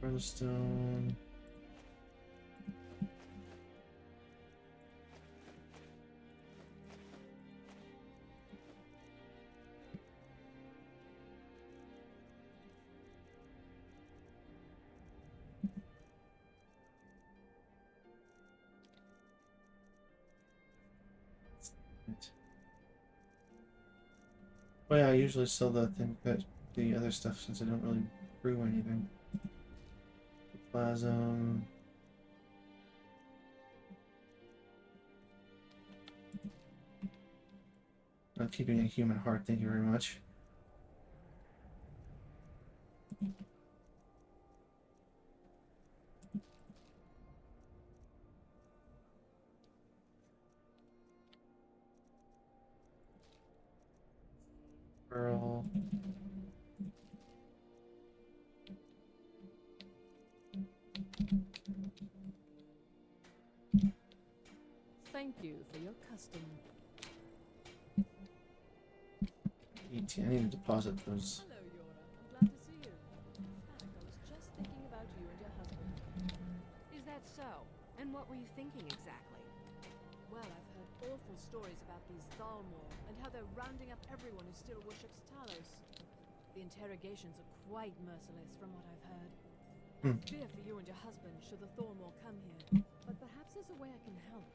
Brimstone. Oh yeah, I usually sell the thing, but the other stuff since I don't really brew anything. Plasm. Not keeping a human heart, thank you very much. Pearl. Thank you for your custom. 18. I need to deposit those. Hello, Yora. I'm glad to see you. In fact, I was just thinking about you and your husband. Is that so? And what were you thinking exactly? Well, I've heard awful stories about these Thalmor and how they're rounding up everyone who still worships Talos. The interrogations are quite merciless from what I've heard. I fear for you and your husband should the Thalmor come here, but perhaps there's a way I can help.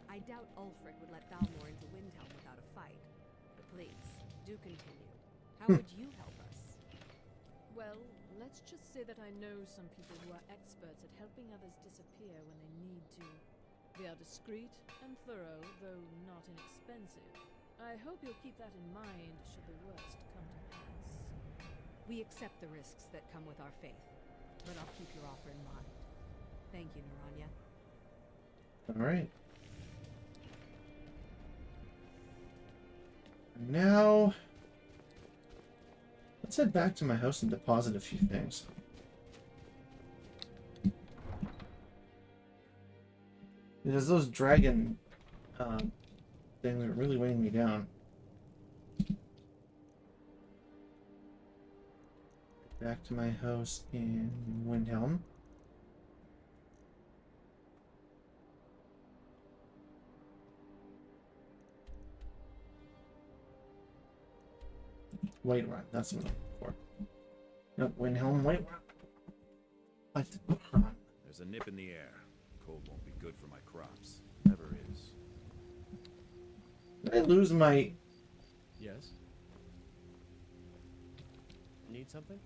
I doubt Ulfric would let Thalmor into Windhelm without a fight. But please, do continue. How would you help us? Well, let's just say that I know some people who are experts at helping others disappear when they need to. They are discreet and thorough, though not inexpensive. I hope you'll keep that in mind should the worst come to pass. We accept the risks that come with our faith, but I'll keep your offer in mind. Thank you, Naranya. Alright. Now, let's head back to my house and deposit a few things. Because those dragon things are really weighing me down. Back to my house in Windhelm. Whiterun, that's what I'm looking for. Nope, Windhelm, Whiterun. There's a nip in the air. Cold won't be good for my crops. Never is. Did I lose my... Yes? Need something?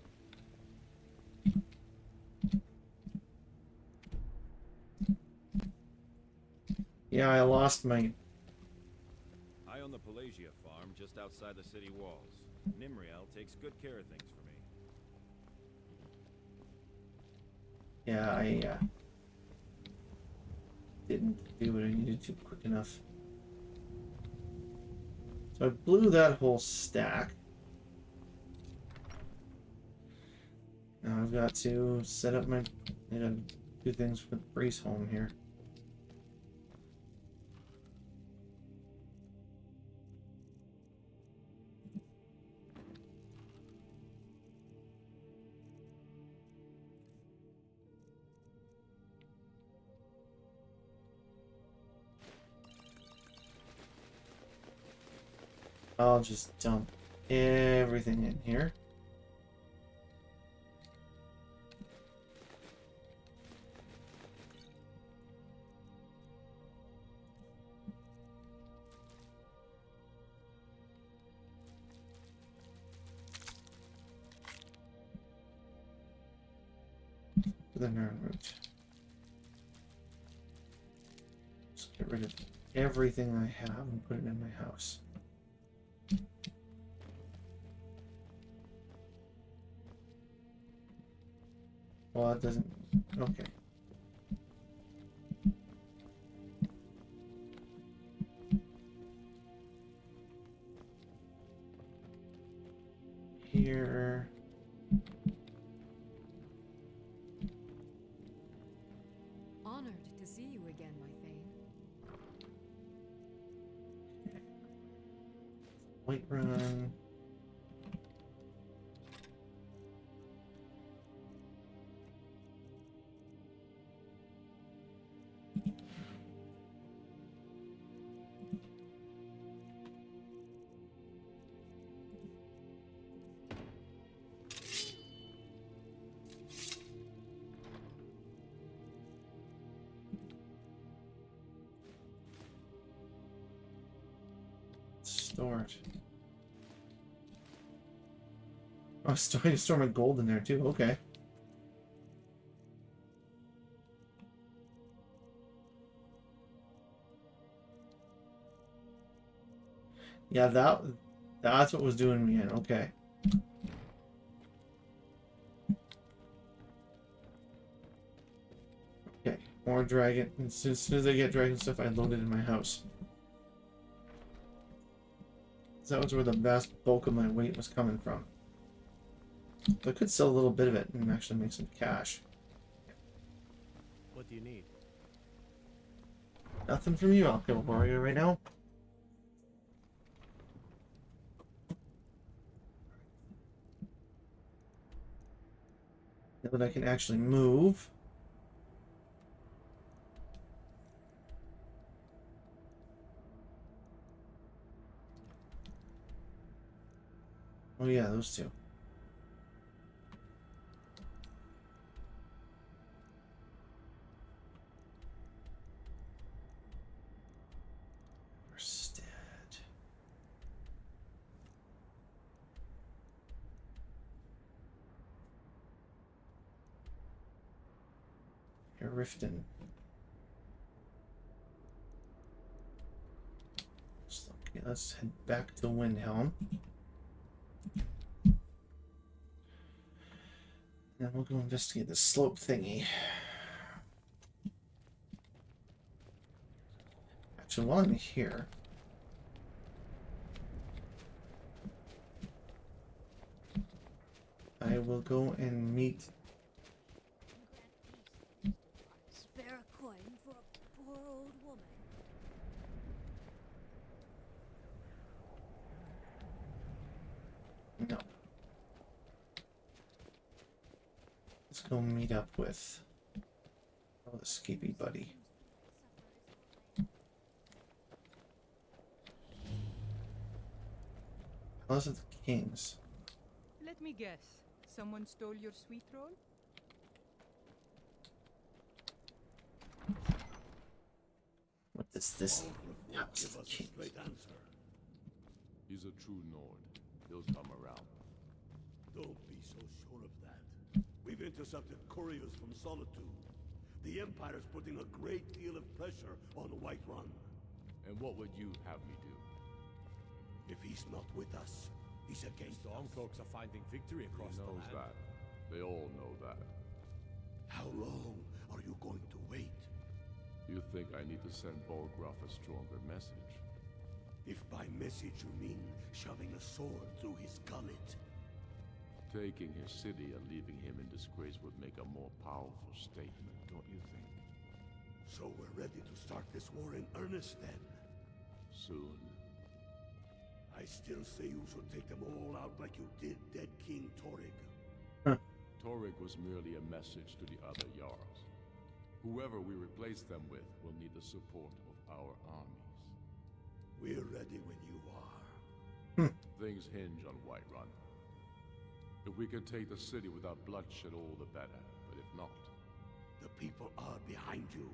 Yeah, I lost my... I own the Pelagia farm just outside the city walls. Nimriel takes good care of things for me. Yeah, I didn't do what I needed to quick enough. So I blew that whole stack. Now I've got to set up my... I gotta do things with Brace Home here. I'll just dump everything in here. to the Nern route. Just get rid of everything I have and put it in my house. Well, it doesn't. Okay. Here. Honored to see you again, my Thane. Whiterun. Store it. Oh, store my gold in there too. Okay. Yeah, that's what was doing me in. Okay. Okay, more dragon. As soon as I get dragon stuff, I load it in my house. That was where the vast bulk of my weight was coming from. So I could sell a little bit of it and actually make some cash. What do you need? Nothing from you. I'll kill a warrior right now. Now that I can actually move. Oh yeah, those two. Stead. Riften. Okay, let's head back to Windhelm. And we'll go investigate the slope thingy. Actually, while I'm here, I will go and meet. Spare a coin for a poor old woman. No. Let's go meet up with the Skippy buddy. How's it the kings? Let me guess. Someone stole your sweet roll? What is this? How's Give the us a kings? straight answer. He's a true Nord. He'll come around. Don't be so sure of that. We've intercepted couriers from Solitude. The Empire's putting a great deal of pressure on Whiterun. And what would you have me do? If he's not with us, he's against Stormcloaks are finding victory across He the knows land. that. They all know that. How long are you going to wait? You think I need to send Bolgraf a stronger message? If by message you mean shoving a sword through his gullet. Taking his city and leaving him in disgrace would make a more powerful statement, don't you think? So we're ready to start this war in earnest then? Soon. I still say you should take them all out like you did dead King Torrig. Torrig was merely a message to the other Jarls. Whoever we replace them with will need the support of our armies. We're ready when you are. Things hinge on Whiterun. If we can take the city without bloodshed, all the better. But if not... The people are behind you.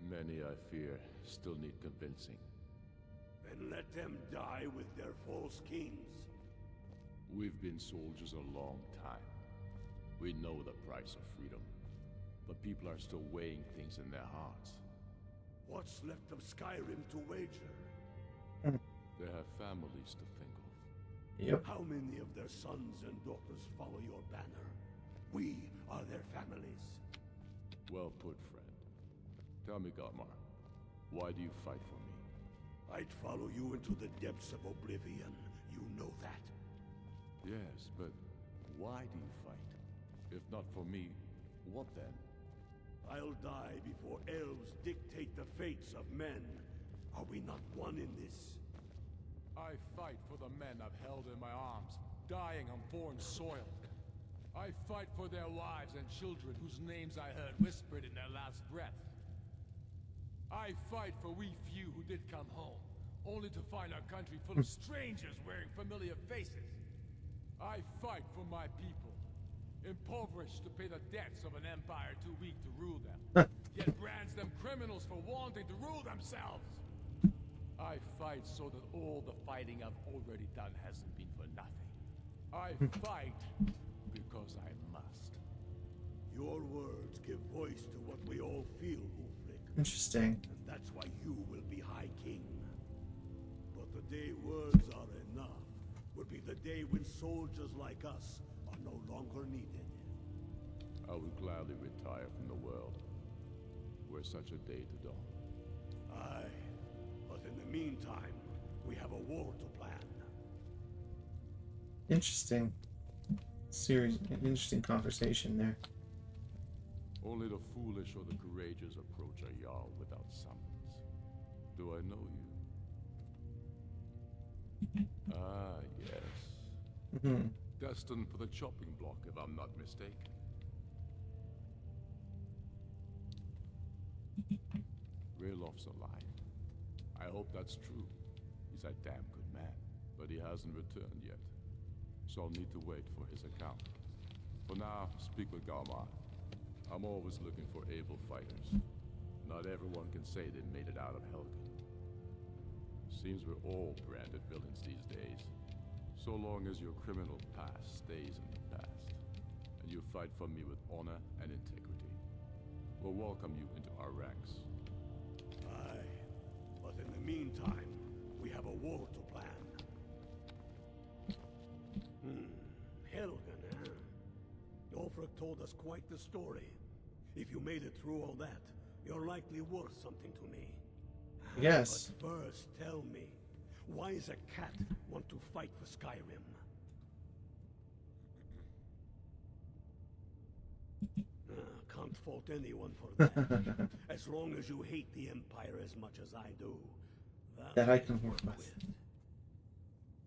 Many, I fear, still need convincing. Then let them die with their false kings. We've been soldiers a long time. We know the price of freedom. but people are still weighing things in their hearts. What's left of Skyrim to wager? They have families to think of. Yep. How many of their sons and daughters follow your banner? We are their families. Well put, friend. Tell me, Galmar, why do you fight for me? I'd follow you into the depths of oblivion. You know that. Yes, but why do you fight? If not for me, what then? I'll die before elves dictate the fates of men. Are we not one in this? I fight for the men I've held in my arms, dying on foreign soil. I fight for their wives and children whose names I heard whispered in their last breath. I fight for we few who did come home, only to find our country full of strangers wearing familiar faces. I fight for my people, impoverished to pay the debts of an empire too weak to rule them, yet brands them criminals for wanting to rule themselves. I fight so that all the fighting I've already done hasn't been for nothing. I fight because I must. Your words give voice to what we all feel, Ulfric. Interesting. And that's why you will be High King. But the day words are enough will be the day when soldiers like us are no longer needed. I would gladly retire from the world, were such a day to dawn. Aye, but in the meantime, we have a war to plan. Interesting. Interesting conversation there. Only the foolish or the courageous approach a Jarl without summons. Do I know you? Ah, yes. Destined for the chopping block, if I'm not mistaken. Raylof's alive. I hope that's true. He's a damn good man, but he hasn't returned yet. So I'll need to wait for his account. For now, speak with Galmar. I'm always looking for able fighters. Not everyone can say they made it out of Helgen. Seems we're all branded villains these days. So long as your criminal past stays in the past, and you fight for me with honor and integrity, we'll welcome you into our ranks. Aye, but in the meantime, we have a war to plan. Helgen, eh? Ulfric told us quite the story. If you made it through all that, you're likely worth something to me. Yes. But first, tell me, why does a cat want to fight for Skyrim? Can't fault anyone for that. As long as you hate the Empire as much as I do. That I can work with.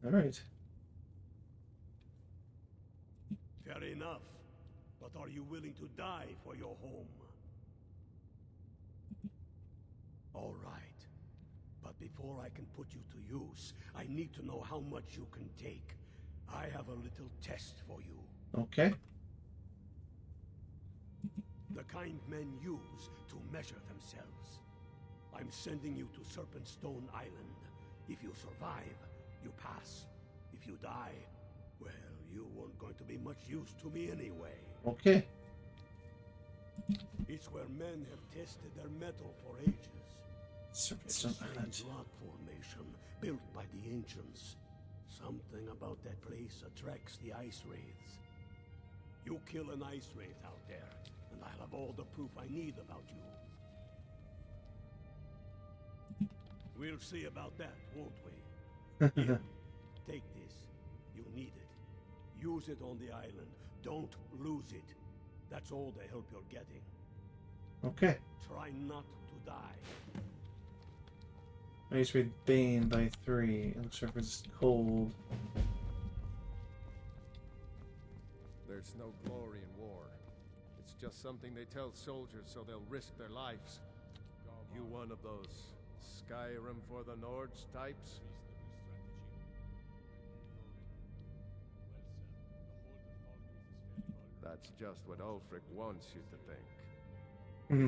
Alright. Fair enough. But are you willing to die for your home? All right. But before I can put you to use, I need to know how much you can take. I have a little test for you. Okay. The kind men use to measure themselves. I'm sending you to Serpentstone Island. If you survive, you pass. If you die, well, you weren't going to be much use to me anyway. Okay. It's where men have tested their metal for ages. It's a Serpentstone strange Island. rock formation built by the ancients. Something about that place attracts the ice wraiths. You kill an ice wraith out there, and I'll have all the proof I need about you. We'll see about that, won't we? Here, take this. You need it. Use it on the island. Don't lose it. That's all the help you're getting. Okay. Try not to die. I used to read Bane by 3. It looks like it's cold. There's no glory in war. It's just something they tell soldiers so they'll risk their lives. You one of those Skyrim for the Nords types? That's just what Ulfric wants you to think.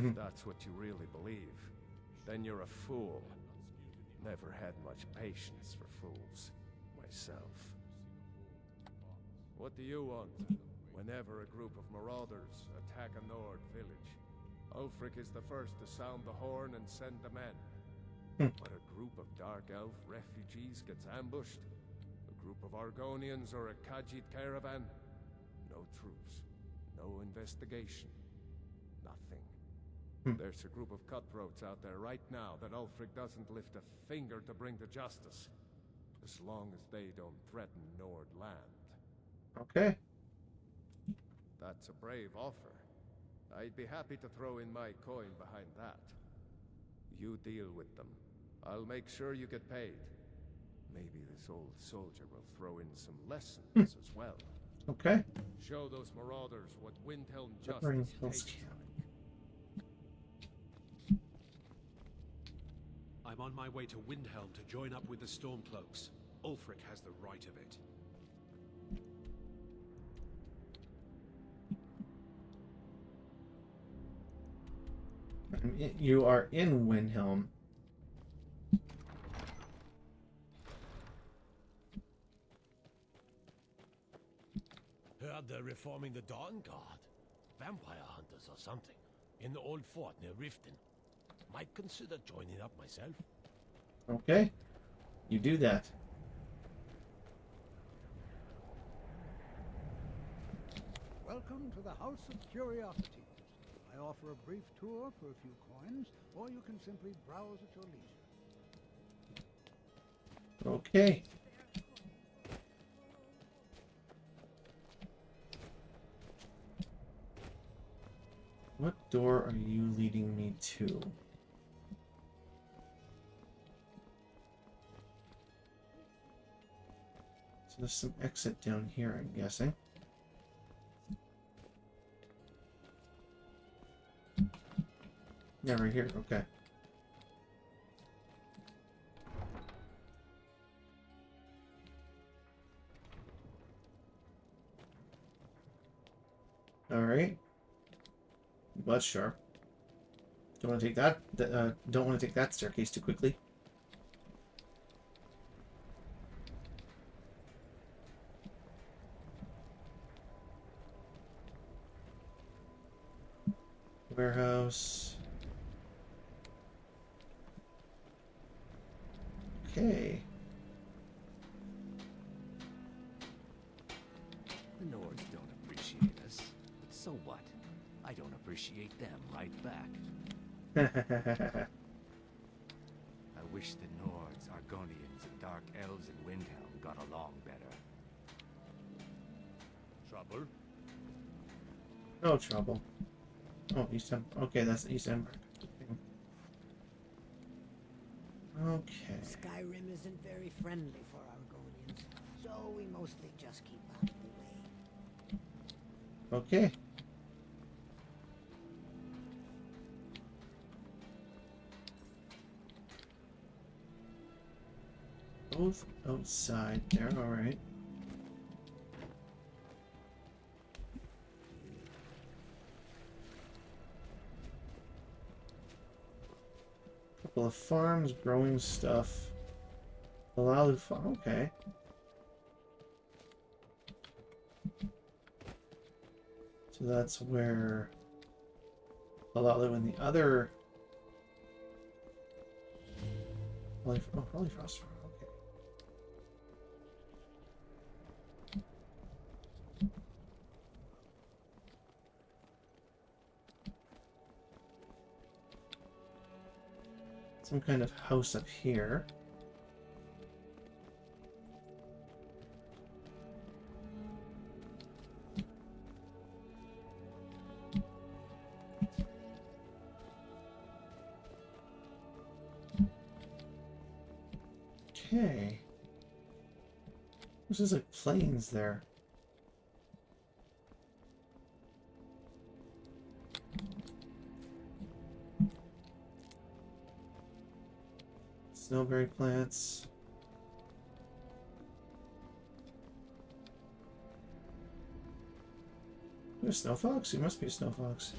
If that's what you really believe, then you're a fool. Never had much patience for fools, myself. What do you want? When Whenever a group of marauders attack a Nord village, Ulfric is the first to sound the horn and send the men. When a group of Dark Elf refugees gets ambushed, a group of Argonians or a Khajiit caravan, no troops, no investigation, nothing. There's a group of cutthroats out there right now that Ulfric doesn't lift a finger to bring to justice, as long as they don't threaten Nord land. Okay. That's a brave offer. I'd be happy to throw in my coin behind that. You deal with them. I'll make sure you get paid. Maybe this old soldier will throw in some lessons as well. Okay. Show those marauders what Windhelm Bring justice tastes Hill's like. I'm on my way to Windhelm to join up with the Stormcloaks. Ulfric has the right of it. You are in Windhelm. Heard they're reforming the Dawn Guard. Vampire hunters or something. In the old fort near Riften. Might consider joining up myself. Okay. You do that. Welcome to the House of Curiosities. I offer a brief tour for a few coins, or you can simply browse at your leisure. Okay. What door are you leading me to? So there's some exit down here, I'm guessing. Never here, okay. Alright. But sure. Don't want to take that. Don't want to take that staircase too quickly. Warehouse. Okay. The Nords don't appreciate us, but so what? I don't appreciate them right back. I wish the Nords, Argonians, and Dark Elves in Windhelm got along better. Trouble? No trouble. Oh, East End. Okay, that's East End. Okay. Skyrim isn't very friendly for Argonians, so we mostly just keep out of the way. Okay. Both outside there, alright. Couple of farms growing stuff. Alalu farm, okay. So that's where Alalu and the other Holyfrost farm, okay. Some kind of house up here. Okay. This is like plains there. Snowberry plants. You a snow fox? You must be a snow fox.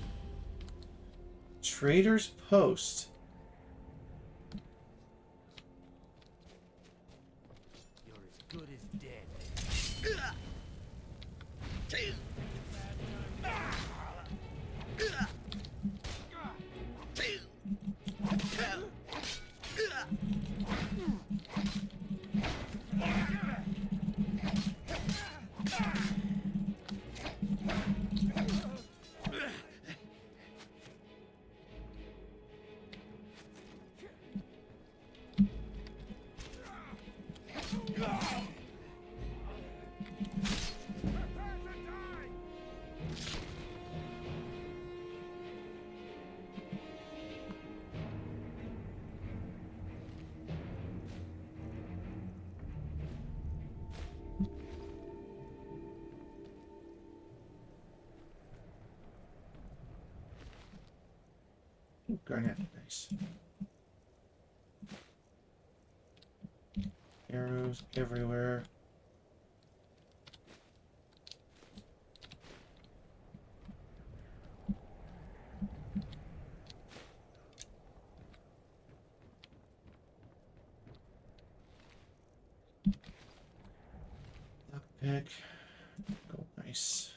Trader's Post. You're as good as dead. Ooh, garnet, nice. Arrows everywhere. Lockpick. Oh, nice.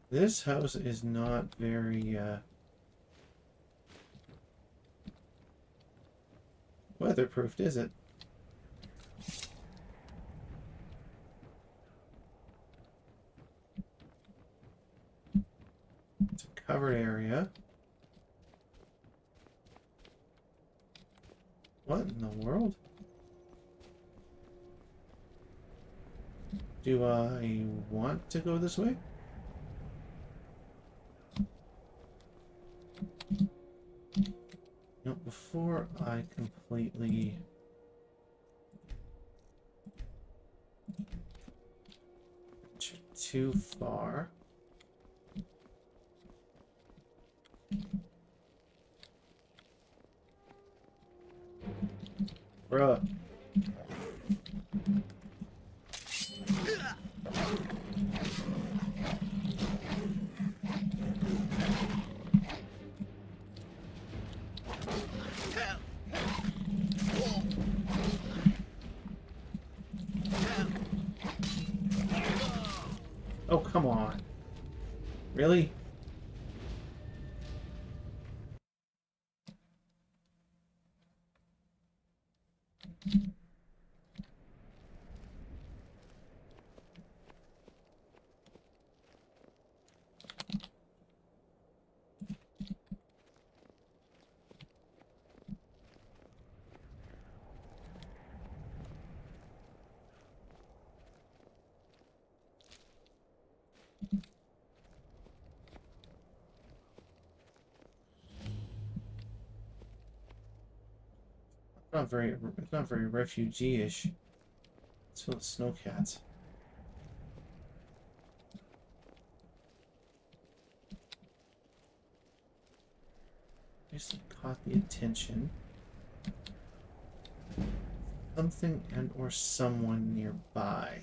This house is not very, weatherproofed, is it? It's a covered area. What in the world? Do I want to go this way? No, before I completely... too far. Bruh. Oh, come on. Really? It's not very refugee-ish. It's full of snowcats. Just caught the attention. Something and or someone nearby.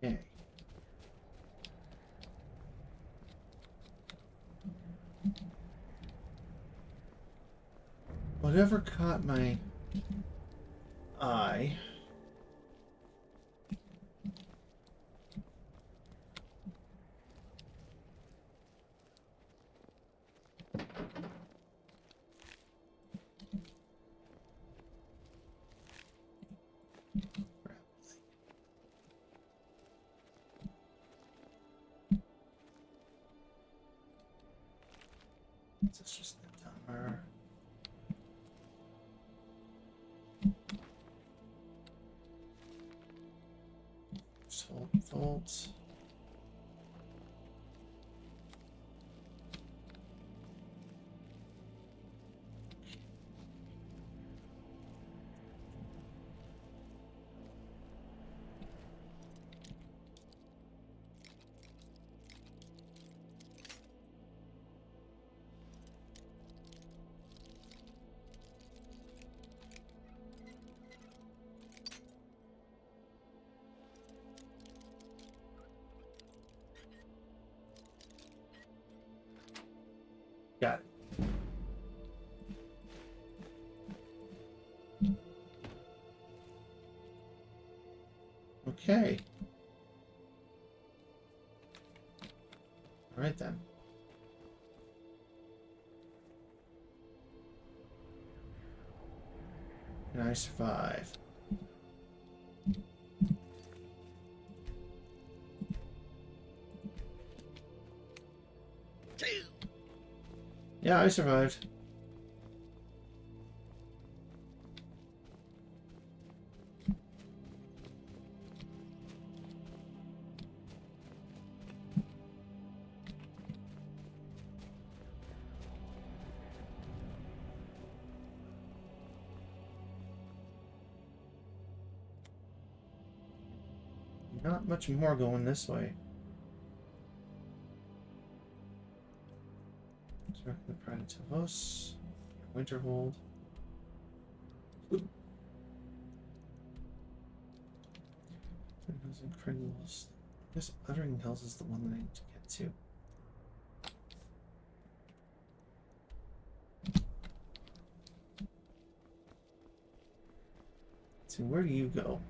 Okay. Whatever caught my eye. It's just the timer. Volts. Got it. Okay. All right then. Can I survive? Yeah, I survived. Not much more going this way. Direct the Pride to Tivos. Winterhold. Windows and Crinkles. I guess Uttering Hills is the one that I need to get to. Let's see, where do you go?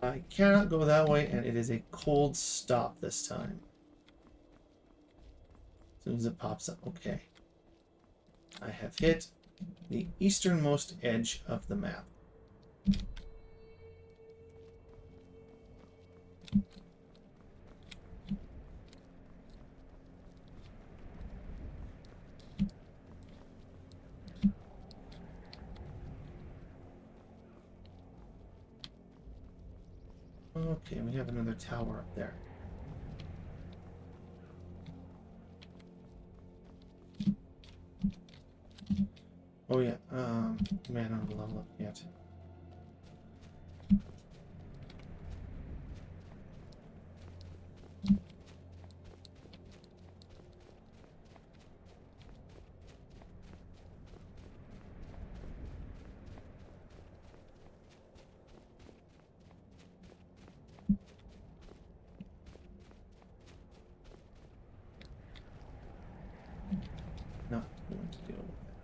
I cannot go that way, and it is a cold stop this time. As soon as it pops up. Okay. I have hit the easternmost edge of the map. Okay, we have another tower up there. Oh yeah, man, I don't level up yet. Not going to deal with that.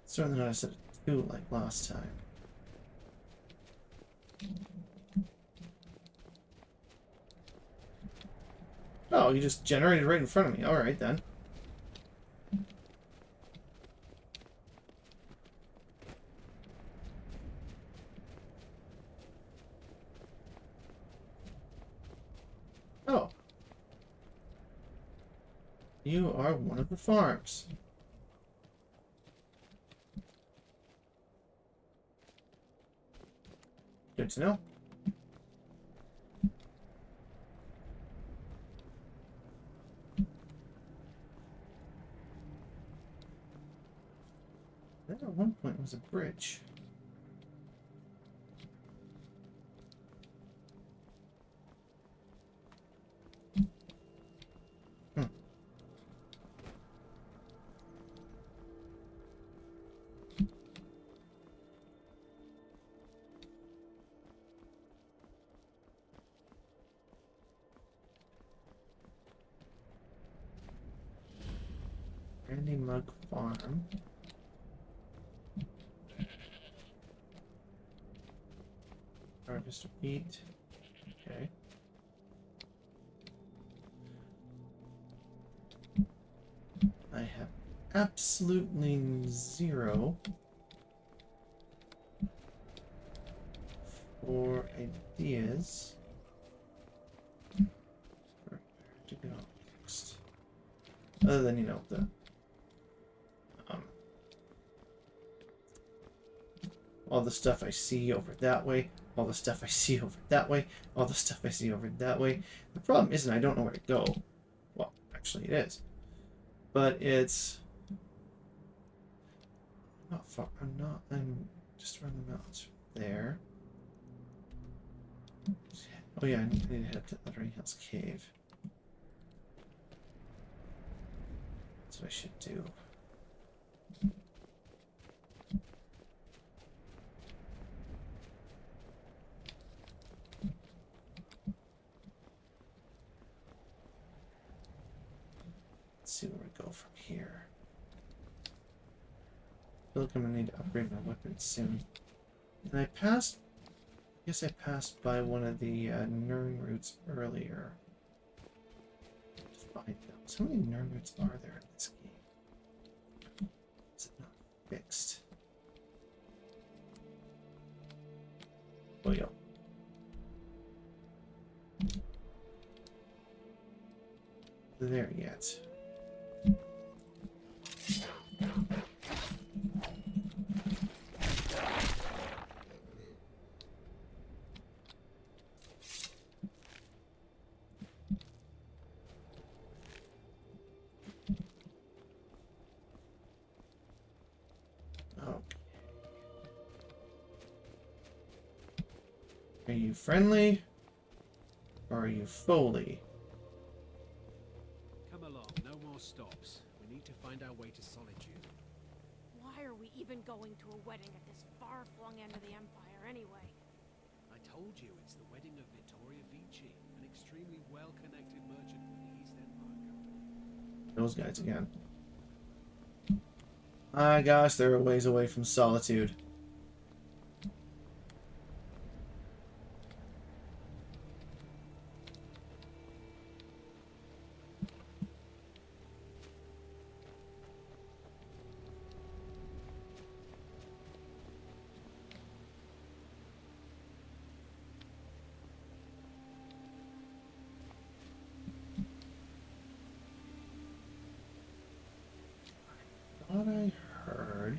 Certainly not a set of do like last time. Oh, you just generated right in front of me. Alright then. Oh. You are one of the farms. Good to know. That at one point was a bridge. Brandy Mug Farm. Harvest wheat. Okay. I have absolutely zero for ideas for where to go next. Other than, you know, the all the stuff I see over that way, all the stuff I see over that way, all the stuff I see over that way. The problem isn't I don't know where to go. Well, actually it is. But it's not far. I'm just around the mountains there. Oh yeah, I need to head up to Uttering Hills Cave. That's what I should do. Let's see where we go from here. I feel like I'm gonna need to upgrade my weapon soon. And I guess I passed by one of the Nern routes earlier. Let's find those. How many Nern routes are there in this game? Is it not fixed? Oh yeah. There yet. Are you friendly? Or are you Foley? Come along, no more stops. We need to find our way to Solitude. Why are we even going to a wedding at this far-flung end of the Empire anyway? I told you, it's the wedding of Vittoria Vici, an extremely well-connected merchant with the East Empire Company. Those guys again. My gosh, they're a ways away from Solitude. Thought I heard.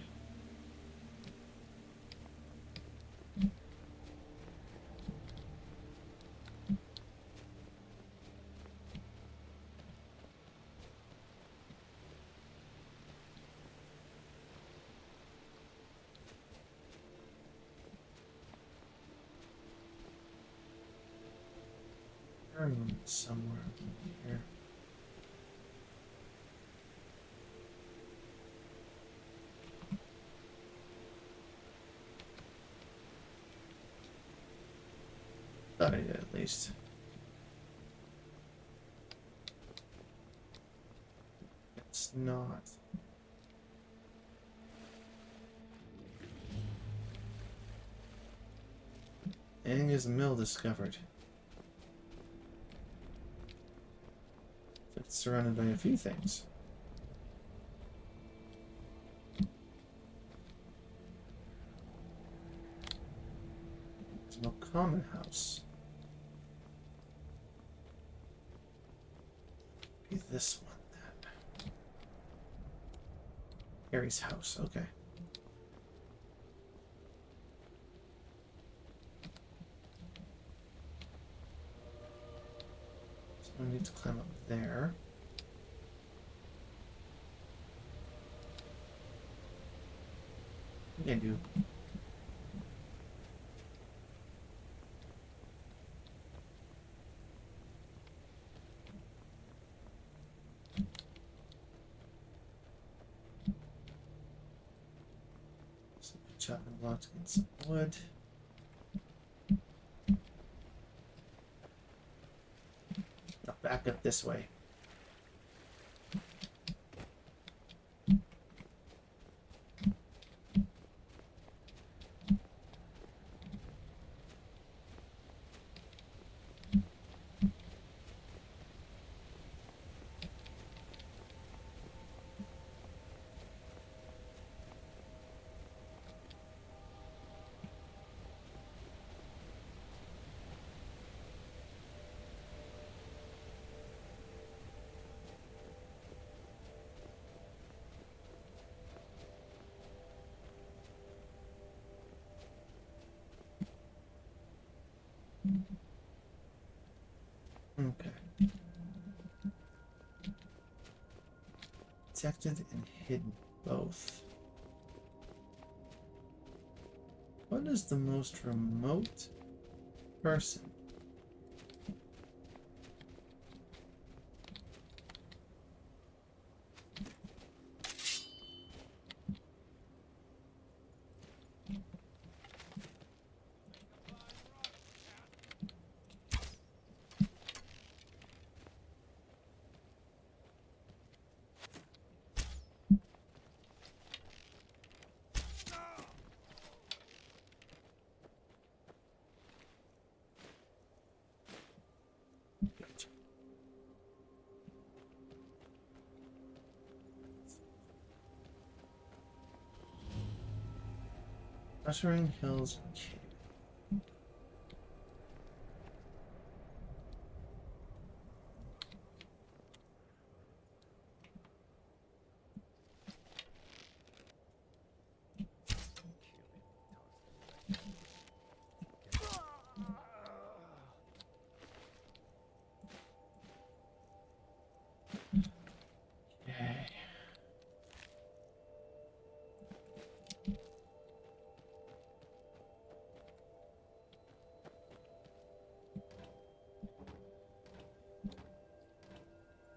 Somewhere here. Thought I did at least. It's not. Anga's mill discovered. It's surrounded by a few things. There's no common house. Be this one then. Harry's house, okay. So I need to climb up there. I can do. Chopping blocks to get some wood. Now back up this way. Okay. Detected and hidden both. What is the most remote person? Ushering Hills Cave.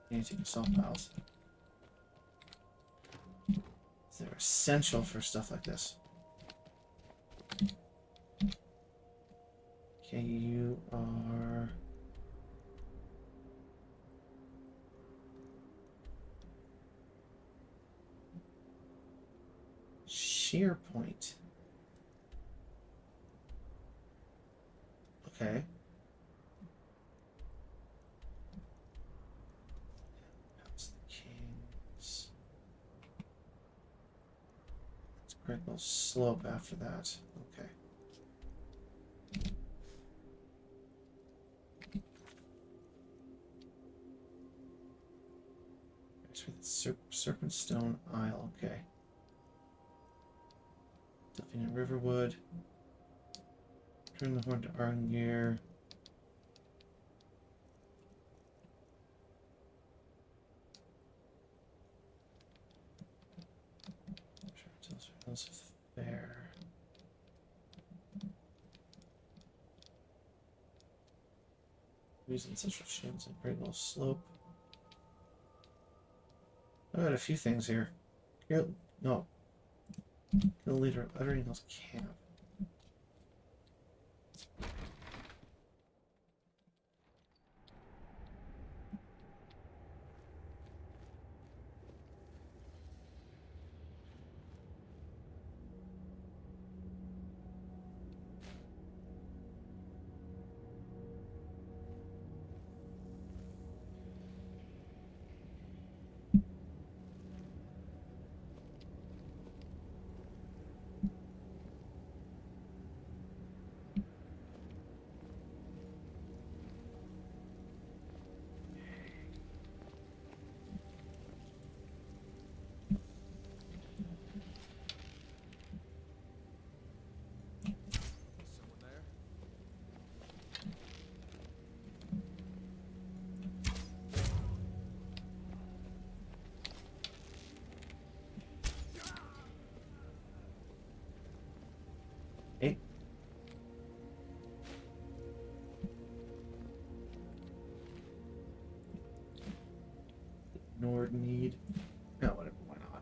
Need to take salt piles. They're essential for stuff like this. Okay, you are... Sheer point. Okay. House of the Kings. It's a great little slope after that. Okay. There's the Serpent Stone Isle. Okay. Delphine and Riverwood. Turn the horn to Arngeir. Hills of the Fair. Using Central Shields and Great Little Slope. I got a few things here. Here, no. Kill leader of Uttering Hills Camp. Hey. Nord need. No, whatever, why not?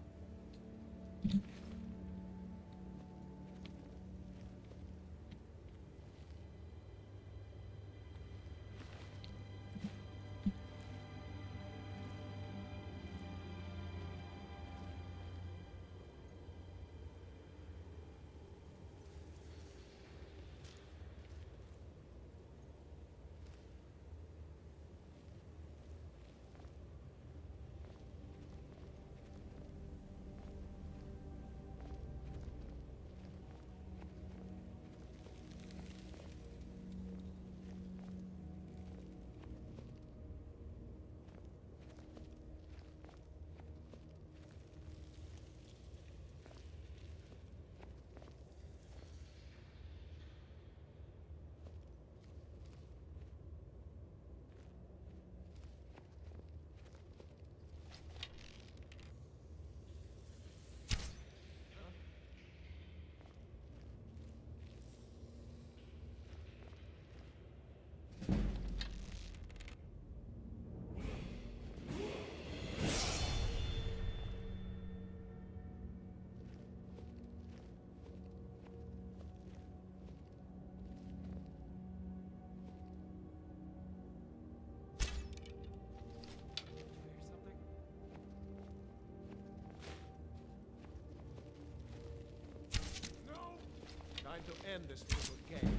Time to end this little game.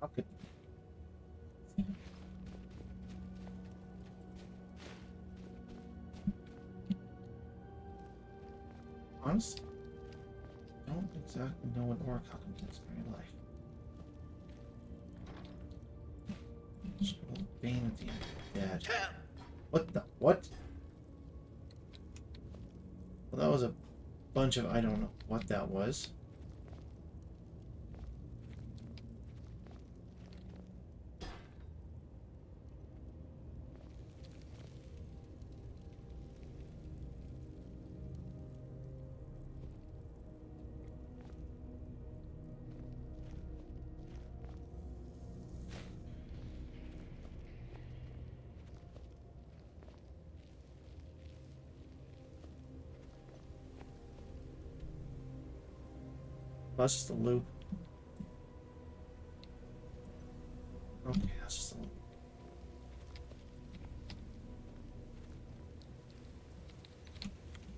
Okay. Honestly, I don't exactly know what orc alchemy is in real life. Just a little bane at the end of dead. What the what? Well, that was a bunch of I don't know what that was. That's just a loop. Okay, that's just a loop.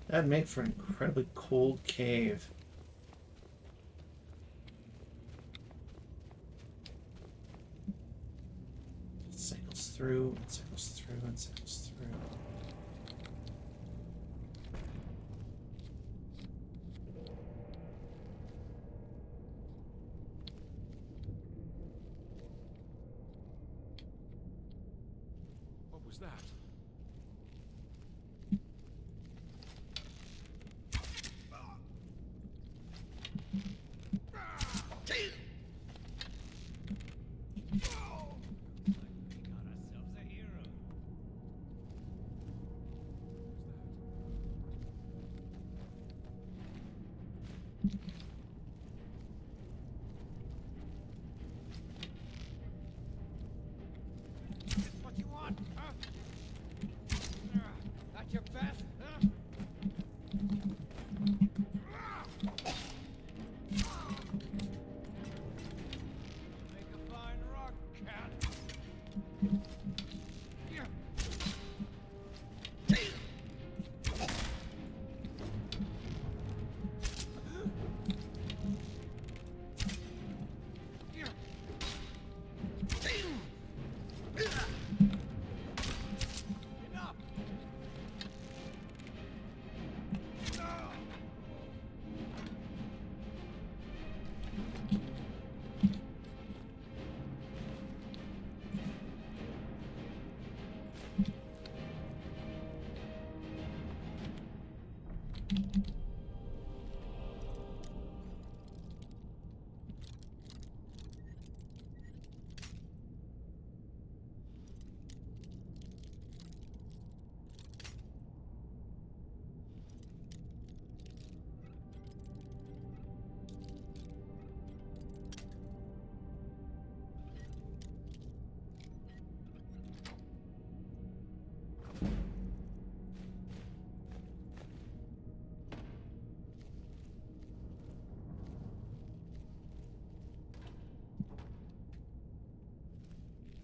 That'd make for an incredibly cold cave. It cycles through, and cycles through, and cycles through. What was that? What you want, huh?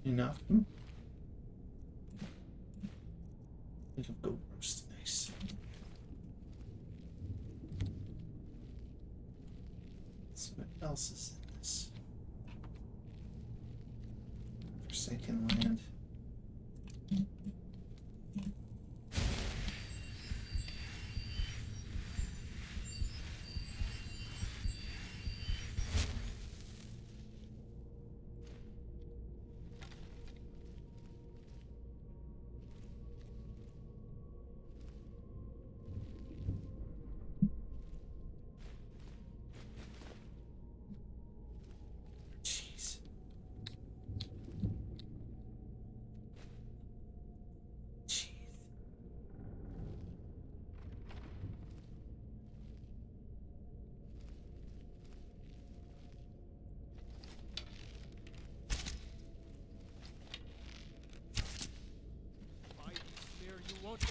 Enough. Think of goat roast. Nice. Let's see what else is in this. Forsaken land. Jeez. Jeez. I swear you won't.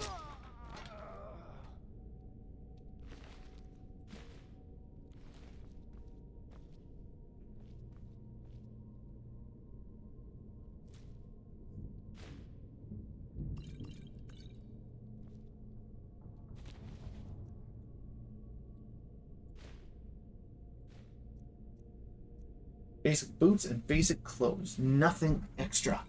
Basic boots and basic clothes. Nothing extra.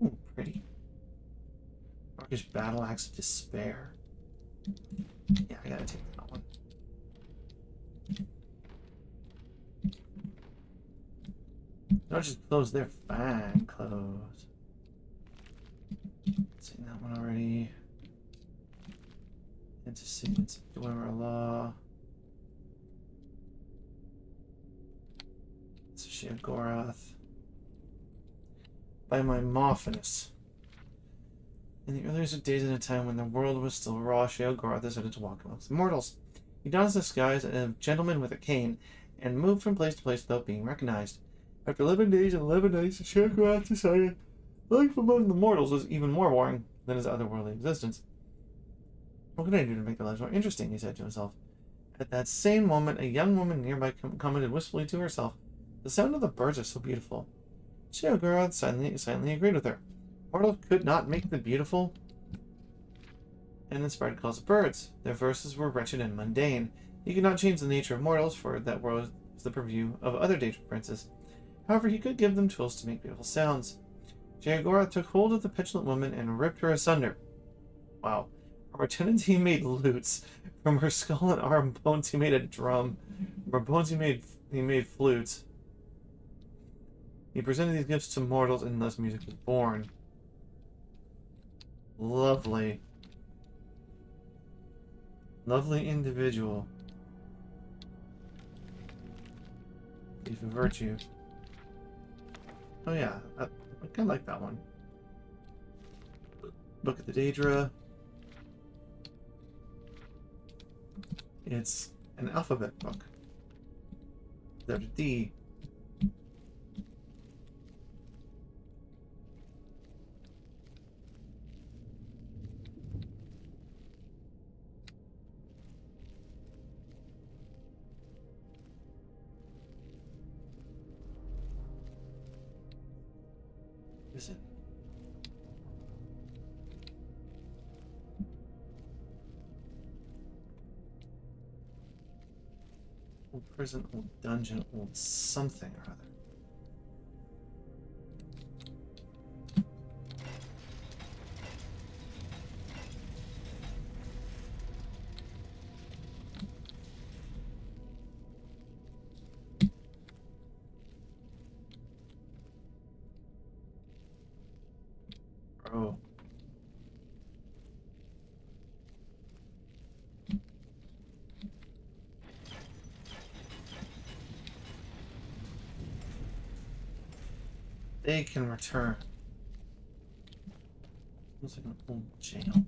Ooh, pretty. Orcish battle axe of despair. Yeah, I gotta take that one. Not just clothes, they're fine clothes. Seen that one already. Antecedents of Dwemer Law. Sheogorath. By my Moffinus. In the earliest days in a time when the world was still raw, Sheogorath decided to walk amongst the mortals. He donned the disguise of a gentleman with a cane and moved from place to place without being recognized. After 11 days and 11 nights, Sheogorath decided life among the mortals was even more boring than his otherworldly existence. What can I do to make their lives more interesting? He said to himself. At that same moment, a young woman nearby commented wistfully to herself, "The sound of the birds are so beautiful." Sheogorath silently agreed with her. Mortals could not make the beautiful and inspired calls of birds. Their verses were wretched and mundane. He could not change the nature of mortals, for that was the purview of other daydream princes. However, he could give them tools to make beautiful sounds. Sheogorath took hold of the petulant woman and ripped her asunder. Wow. From her tendons he made lutes. From her skull and arm bones he made a drum. From her bones he made flutes. He presented these gifts to mortals, and thus music was born. Lovely. Lovely individual. Thief of Virtue. Oh yeah, I kind of like that one. Book of the Daedra. It's an alphabet book. There's D. Is it? Old prison, old dungeon, old something or other. Oh. They can return. Looks like an old jail.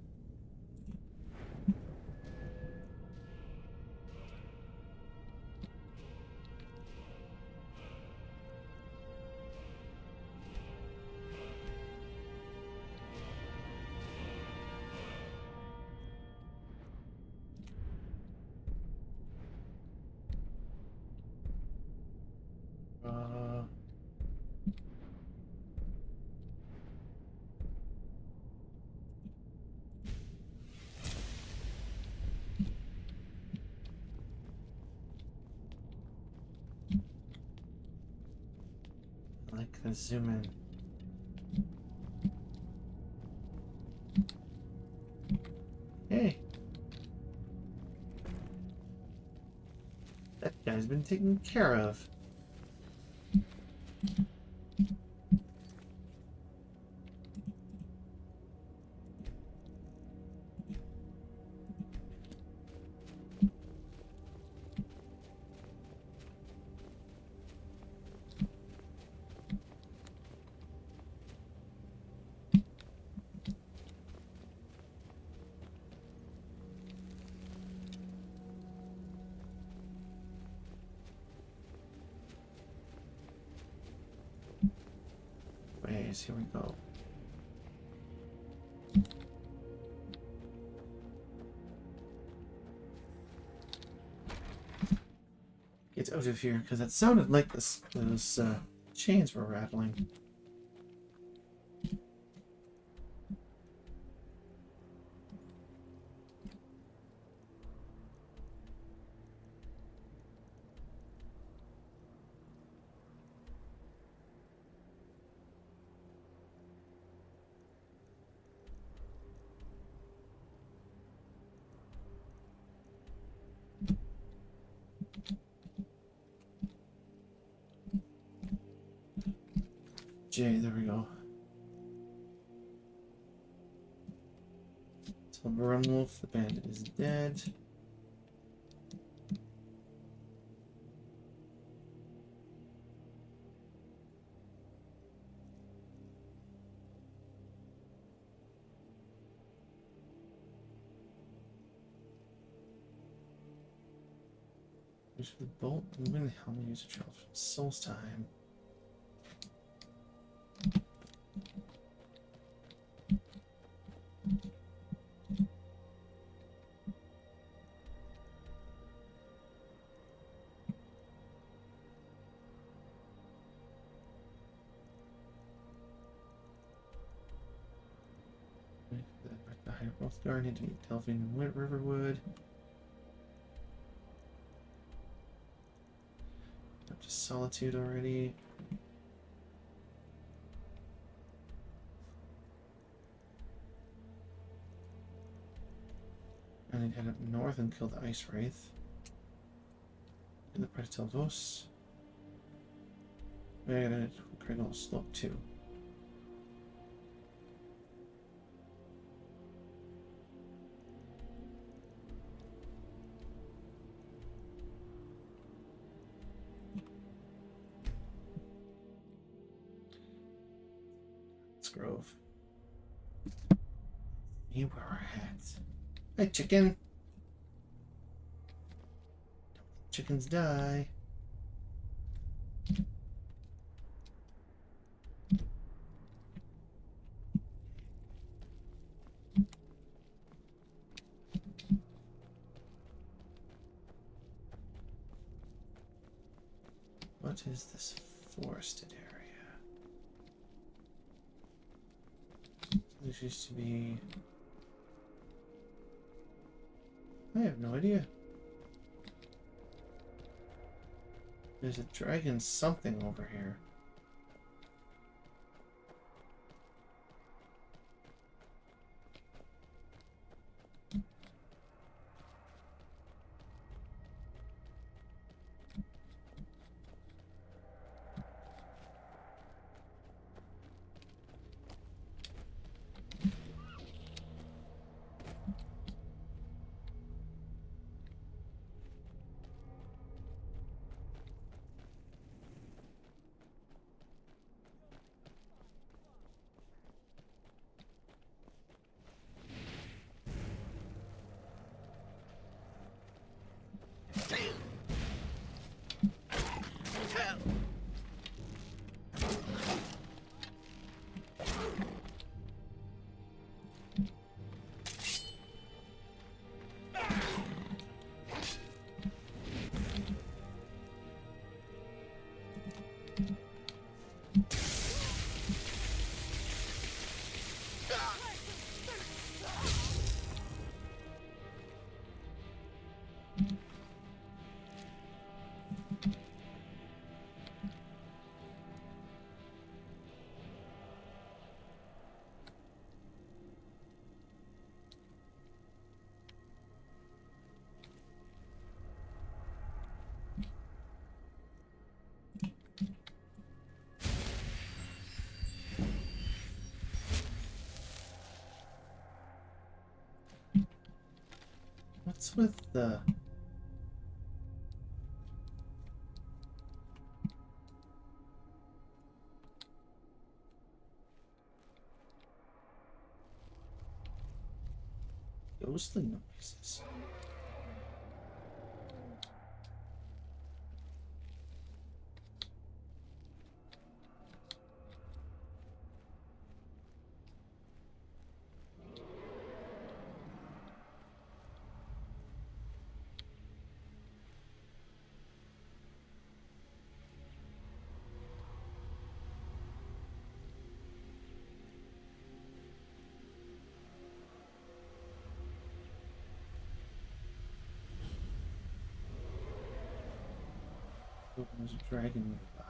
I like the zoom in. Hey. That guy's been taken care of. Ways, here we go. Get out of here, because it sounded like those chains were rattling. J, there we go. Silver Wolf, the bandit is dead. Use the bolt, moving the helmet, use a trail from Soul's Time. The High Growth Guard need to meet Delphine and Riverwood. Up to Solitude already. I need to head up north and kill the Ice Wraith. In the Predator Vos. I gotta critical slope too. Grove. You wear a hat. Hey, chicken. Chickens die. What is this forested area? This used to be... I have no idea. There's a dragon something over here. What's with the... ghostly noises? There's a dragon nearby.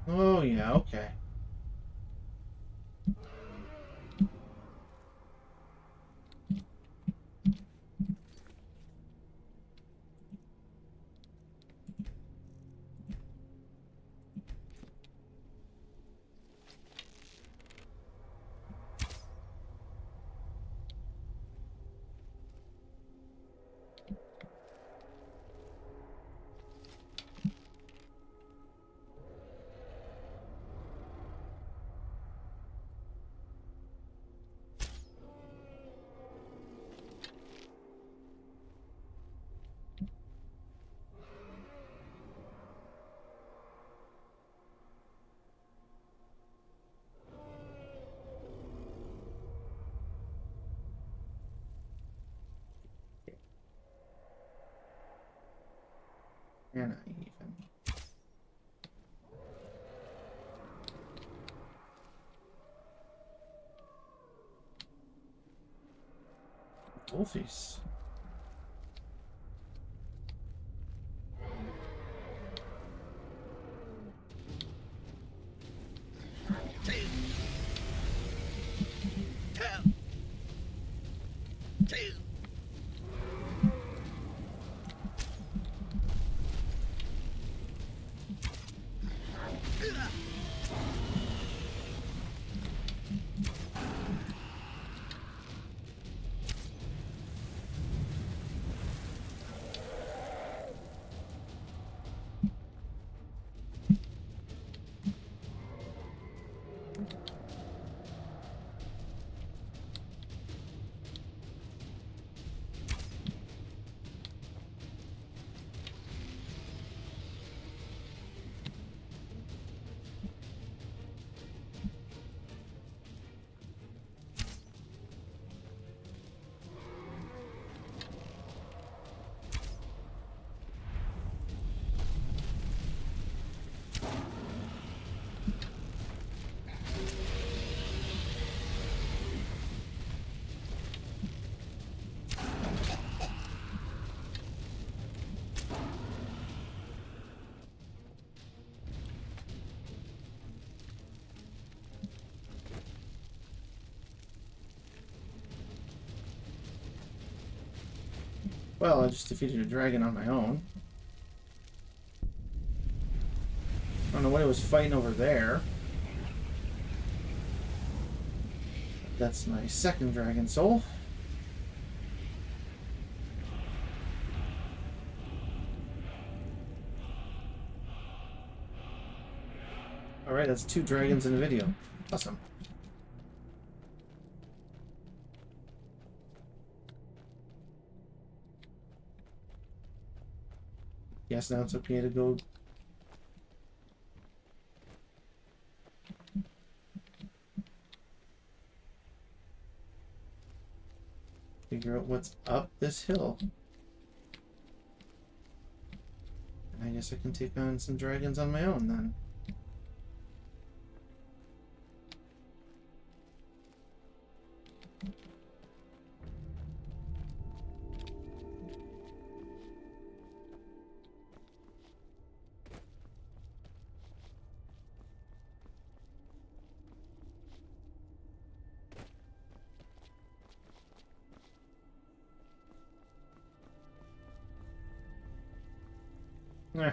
Oh, yeah, okay. And I even... Wolfies. Well, I just defeated a dragon on my own. I don't know what it was fighting over there. That's my second dragon soul. Alright, that's 2 dragons in a video. Awesome. Yes, now it's okay to go out what's up this hill. And I guess I can take on some dragons on my own then. Eh.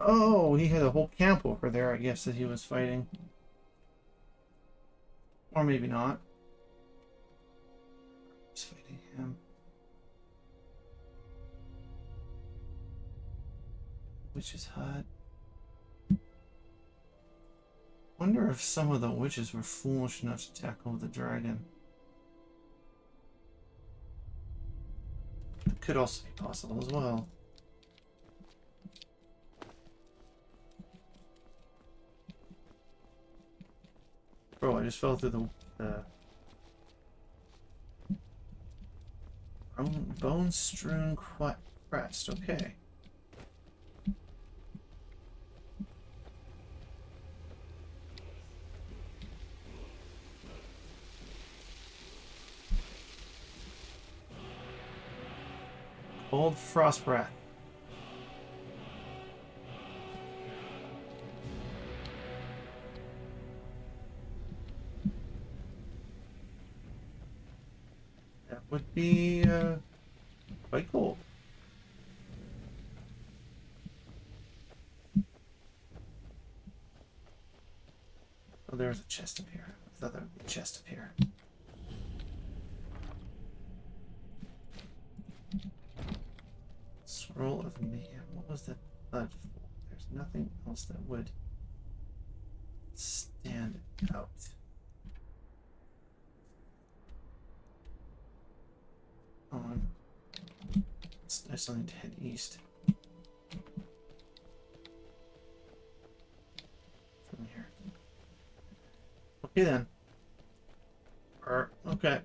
Oh, he had a whole camp over there, I guess, that he was fighting. Or maybe not. He's fighting him. Witch's hut. Wonder if some of the witches were foolish enough to tackle the dragon. It could also be possible as well. Bro, I just fell through the bone-strewn crest. Okay. Cold frost breath. That would be quite cool. Oh, there's a chest up here. I thought there would be a chest up here. Scroll of Mayhem. What was that blood for? There's nothing else that would stand out. I still need to head east. From here. Okay then. Okay.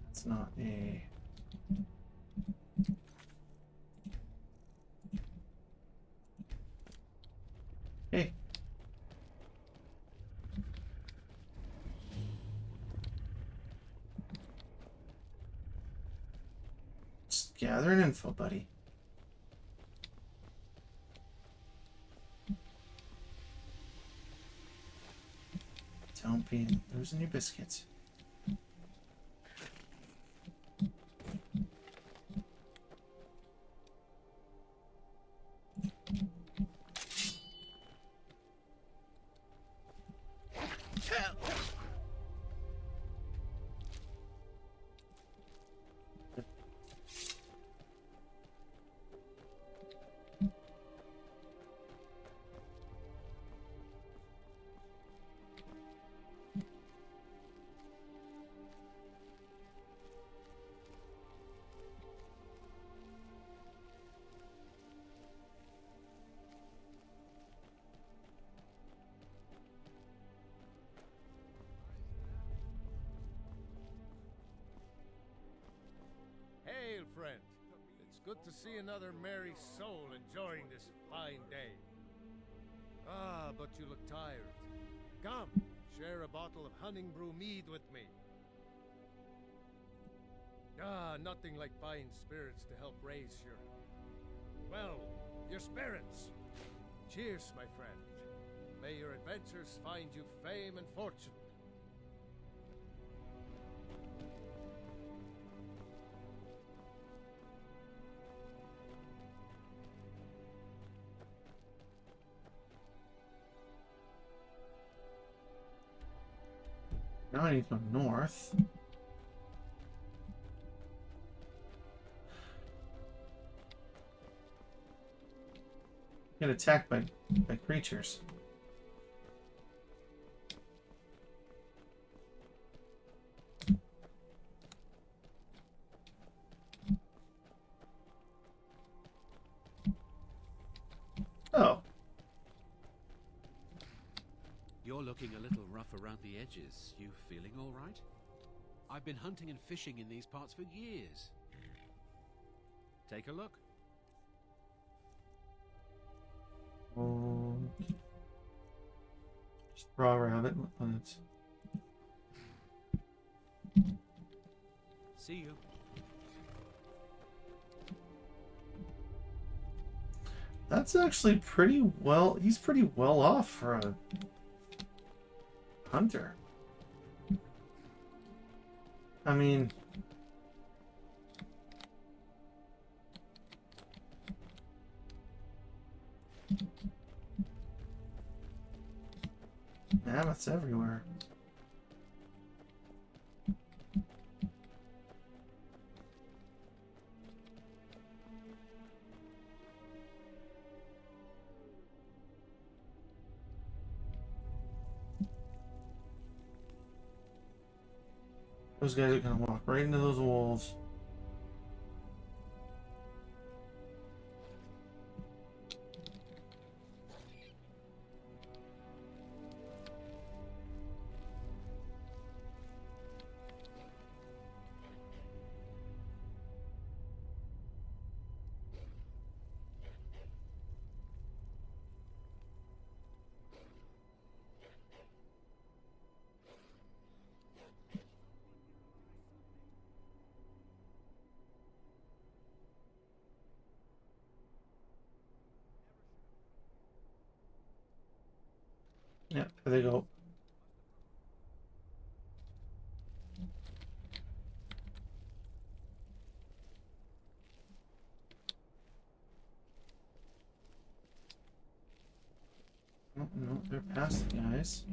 It's not a... Hey. Just gathering info, buddy. Don't be losing your biscuits. Hail, friend. It's good to see another merry soul enjoying this fine day. Ah, but you look tired. Come, share a bottle of Honningbrew mead with me. Ah, nothing like fine spirits to help raise your... well, your spirits. Cheers, my friend. May your adventures find you fame and fortune. Now I need to go north. Get attacked by creatures. Oh. You're looking a little rough around the edges. You feeling all right? I've been hunting and fishing in these parts for years. Take a look. Just raw rabbit. Let's... See you. That's actually pretty well. He's pretty well off for a hunter. I mean, mammoths everywhere. Those guys are gonna walk right into those wolves. Yeah, there they go. Oh, no, they're past the guys.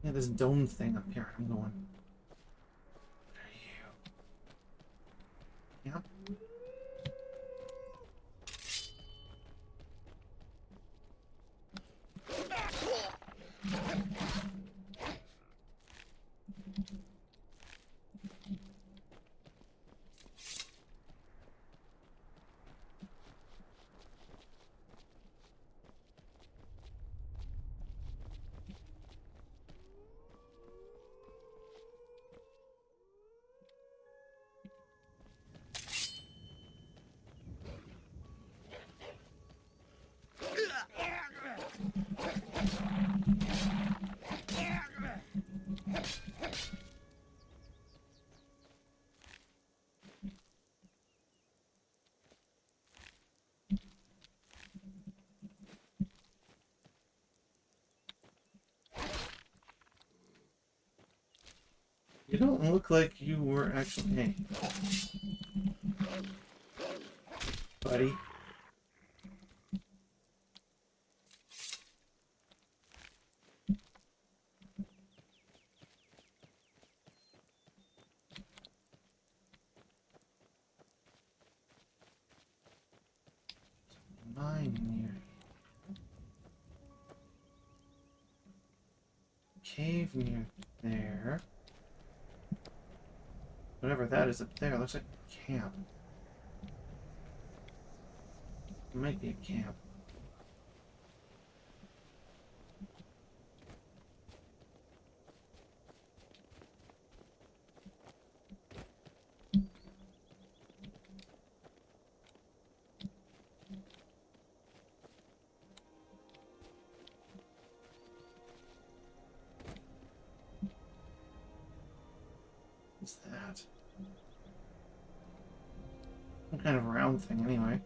Yeah, this dome thing up here. I'm going. Where are you? Yep. You don't look like you were actually. Hey, buddy. Mine in here. cave near there. Whatever that is up there, looks like a camp. It might be a camp. What's that? Some kind of round thing, anyway.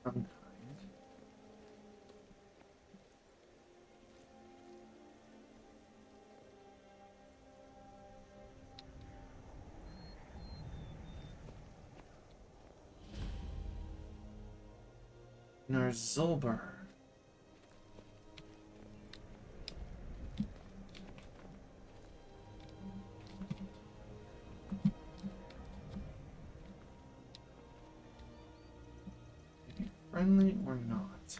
Some kind. Narzulber. Friendly or not?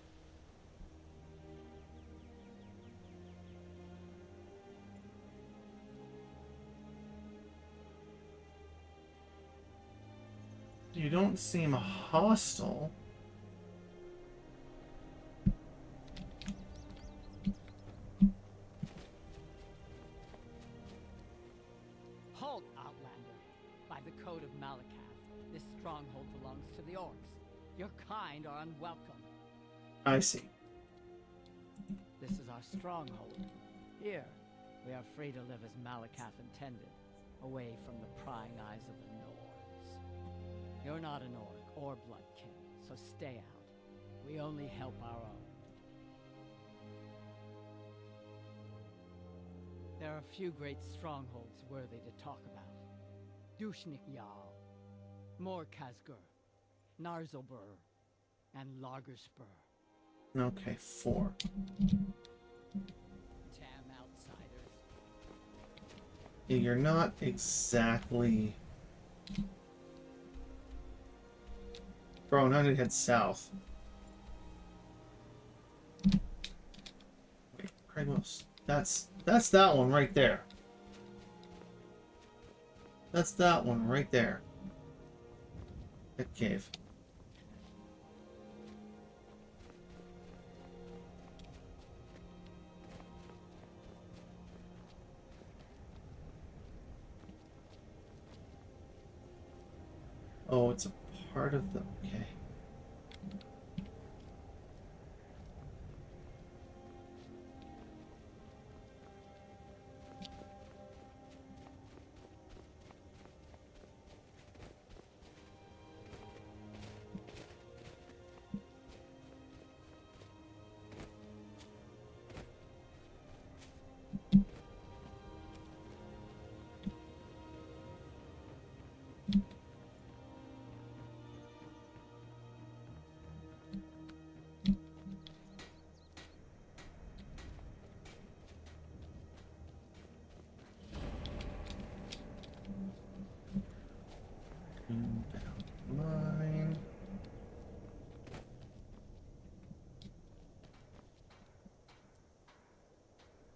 You don't seem hostile. Halt, Outlander! By the code of Malakath, this stronghold belongs to the orcs. Your kind are unwelcome. I see. This is our stronghold. Here, we are free to live as Malakath intended, away from the prying eyes of the Nords. You're not an orc or bloodkin, so stay out. We only help our own. There are few great strongholds worthy to talk about. Dushnik Jarl, Morkazgur, Narzulber, and Lagerspur. Okay, 4. Damn outsiders. Yeah, you're not exactly... Bro, now to head south. Wait, Craig Wills. That's that one right there. That's that one right there. That cave. Oh, it's a part of the... Okay. Mine.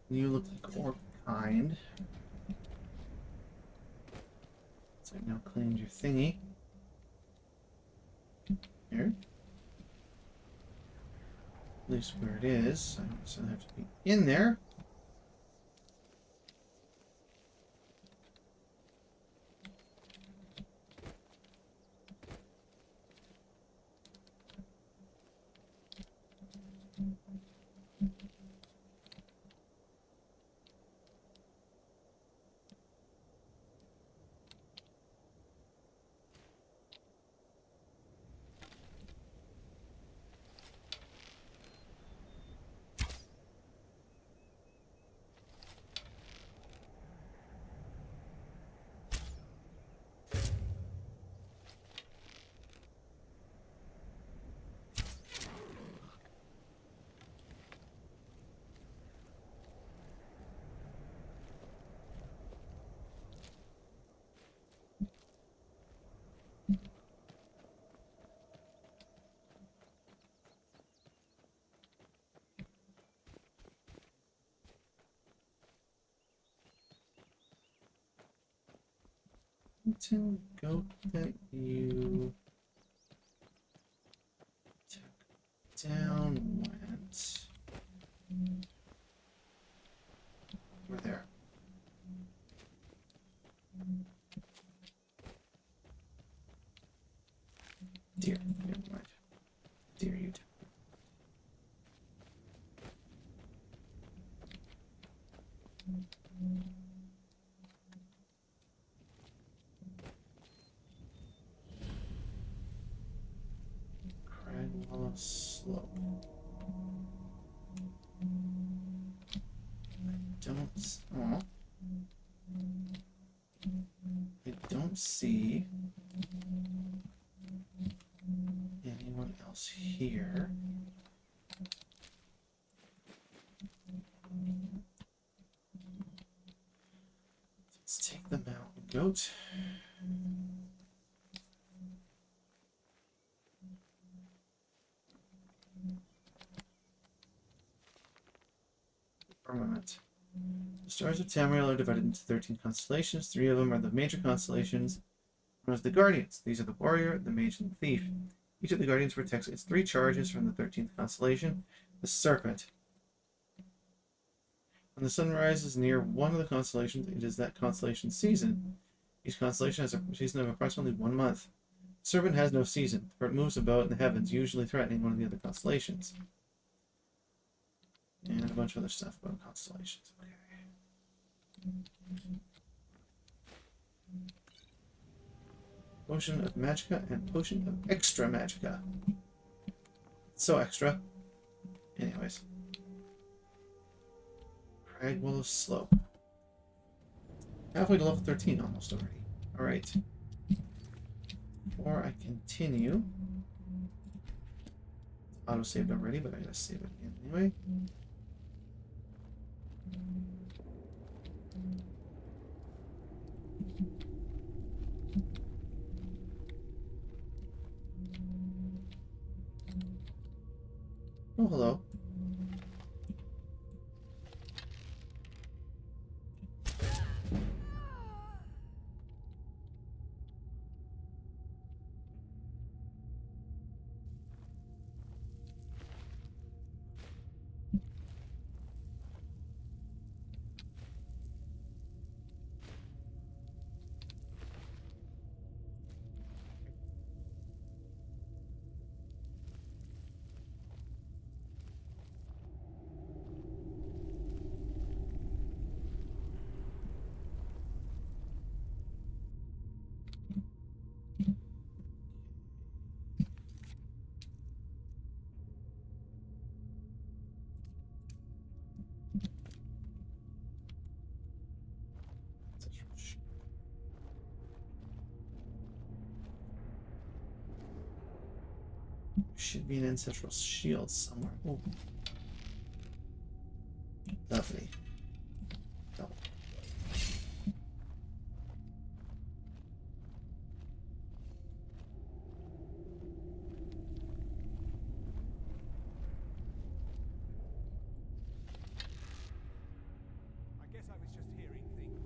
You look like orc kind. So I now cleaned your thingy. Here. At least where it is. I don't necessarily have to be in there. Until goat that you took down went. We're there. Deer, never mind. Deer, you do. Cragwell Slope. I don't see anyone else here. Let's take the mountain goat. Firmament. The stars of Tamriel are divided into 13 constellations. 3 of them are the major constellations, known as the Guardians. These are the warrior, the mage, and the thief. Each of the Guardians protects its 3 charges from the 13th constellation, the Serpent. When the sun rises near one of the constellations, it is that constellation's season. Each constellation has a season of approximately 1 month. The Serpent has no season, for it moves about in the heavens, usually threatening one of the other constellations. And a bunch of other stuff about constellations. Okay. Potion of Magicka and Potion of Extra Magicka. So extra. Anyways. Cragwell Slope. Halfway to level 13 almost already. Alright. Before I continue. It's auto-saved already, but I gotta save it again anyway. Oh, hello. Should be an ancestral shield somewhere. Oh. Lovely. Double. I guess I was just hearing things.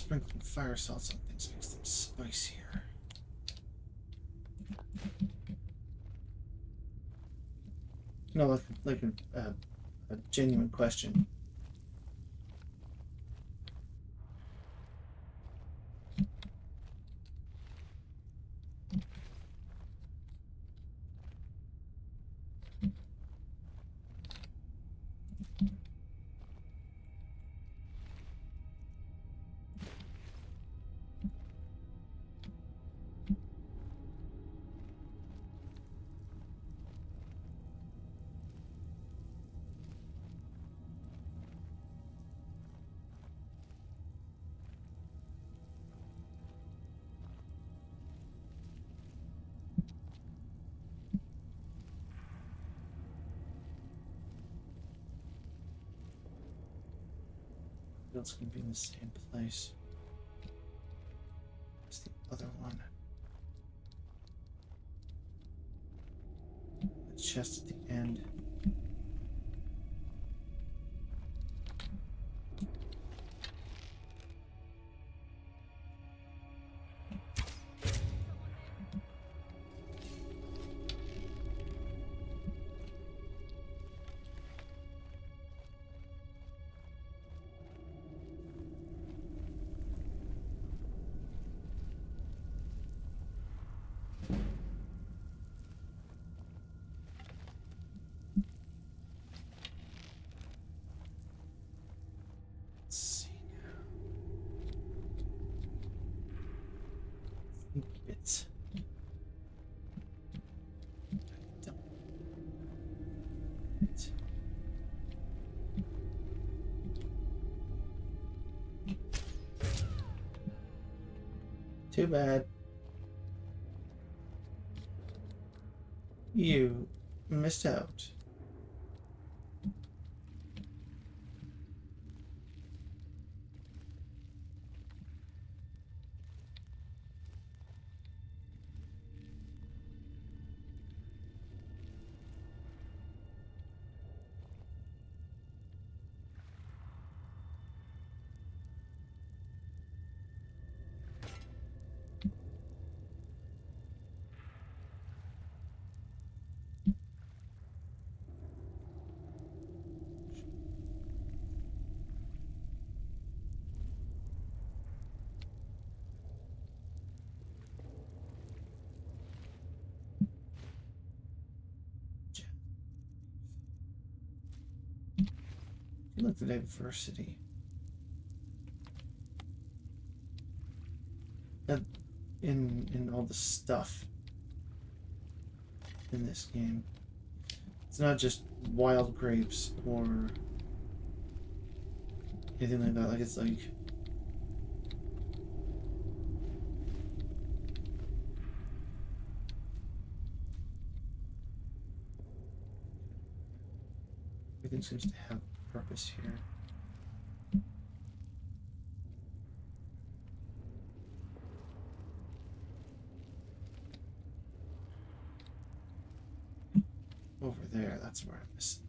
Sprinkling fire salts on things makes them spicier. No, like a genuine question. It's going to be in the same place as the other one. The chest at the end. Too bad. You missed out. Look at the diversity. In all the stuff in this game. It's not just wild grapes or anything like that. Like it's like everything seems to have purpose here. Over there, that's where I'm missing.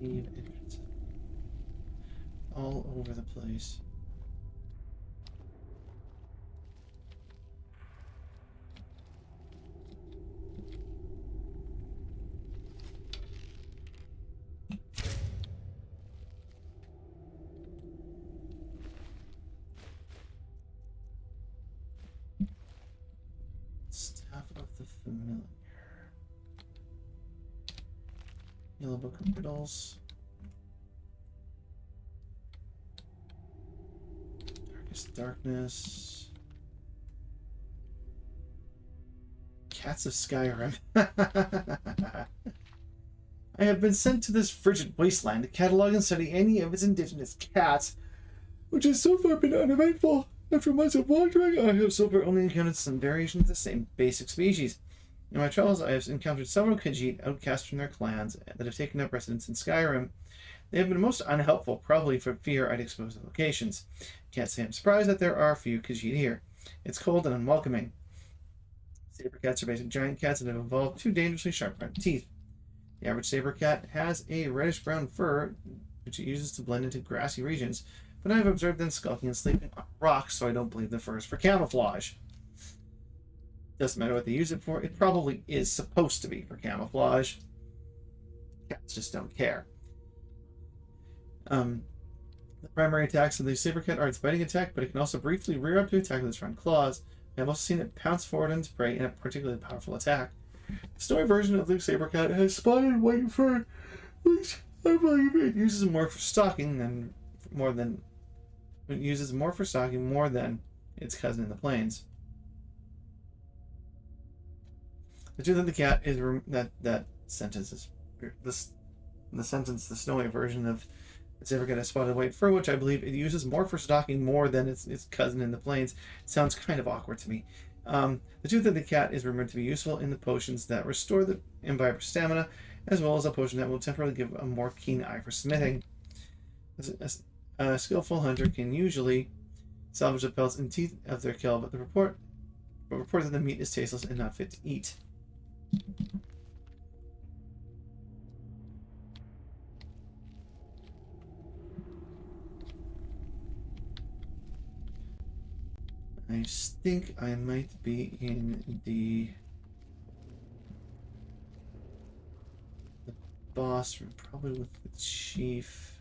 Entrances. All over the place. Staff of the Familiar. Yellow Book of Riddles. Darkest Darkness. Cats of Skyrim. I have been sent to this frigid wasteland to catalog and study any of its indigenous cats, which has so far been uneventful. After months of wandering, I have so far only encountered some variations of the same basic species. In my travels, I have encountered several Khajiit outcasts from their clans that have taken up residence in Skyrim. They have been most unhelpful, probably for fear I'd expose the locations. Can't say I'm surprised that there are few Khajiit here. It's cold and unwelcoming. Saber cats are basic giant cats that have evolved two dangerously sharp front teeth. The average saber cat has a reddish-brown fur, which it uses to blend into grassy regions, but I have observed them skulking and sleeping on rocks, so I don't believe the fur is for camouflage. Doesn't matter what they use it for, it probably is supposed to be for camouflage. Cats just don't care. The primary attacks of the saber cat are its biting attack, but it can also briefly rear up to attack with its front claws. I have also seen it pounce forward on its prey in a particularly powerful attack. The snowy version of the saber cat has spotted white fur, which I believe it uses more for stalking more than its cousin in the plains. The truth of the cat is that sentence is the snowy version of the saber cat has spotted white fur, which I believe it uses more for stalking more than its cousin in the plains. It sounds kind of awkward to me. The tooth of the cat is rumored to be useful in the potions that restore the imbiber's stamina, as well as a potion that will temporarily give a more keen eye for smithing. A skillful hunter can usually salvage the pelts and teeth of their kill, but report that the meat is tasteless and not fit to eat. I think I might be in the boss room, probably with the chief.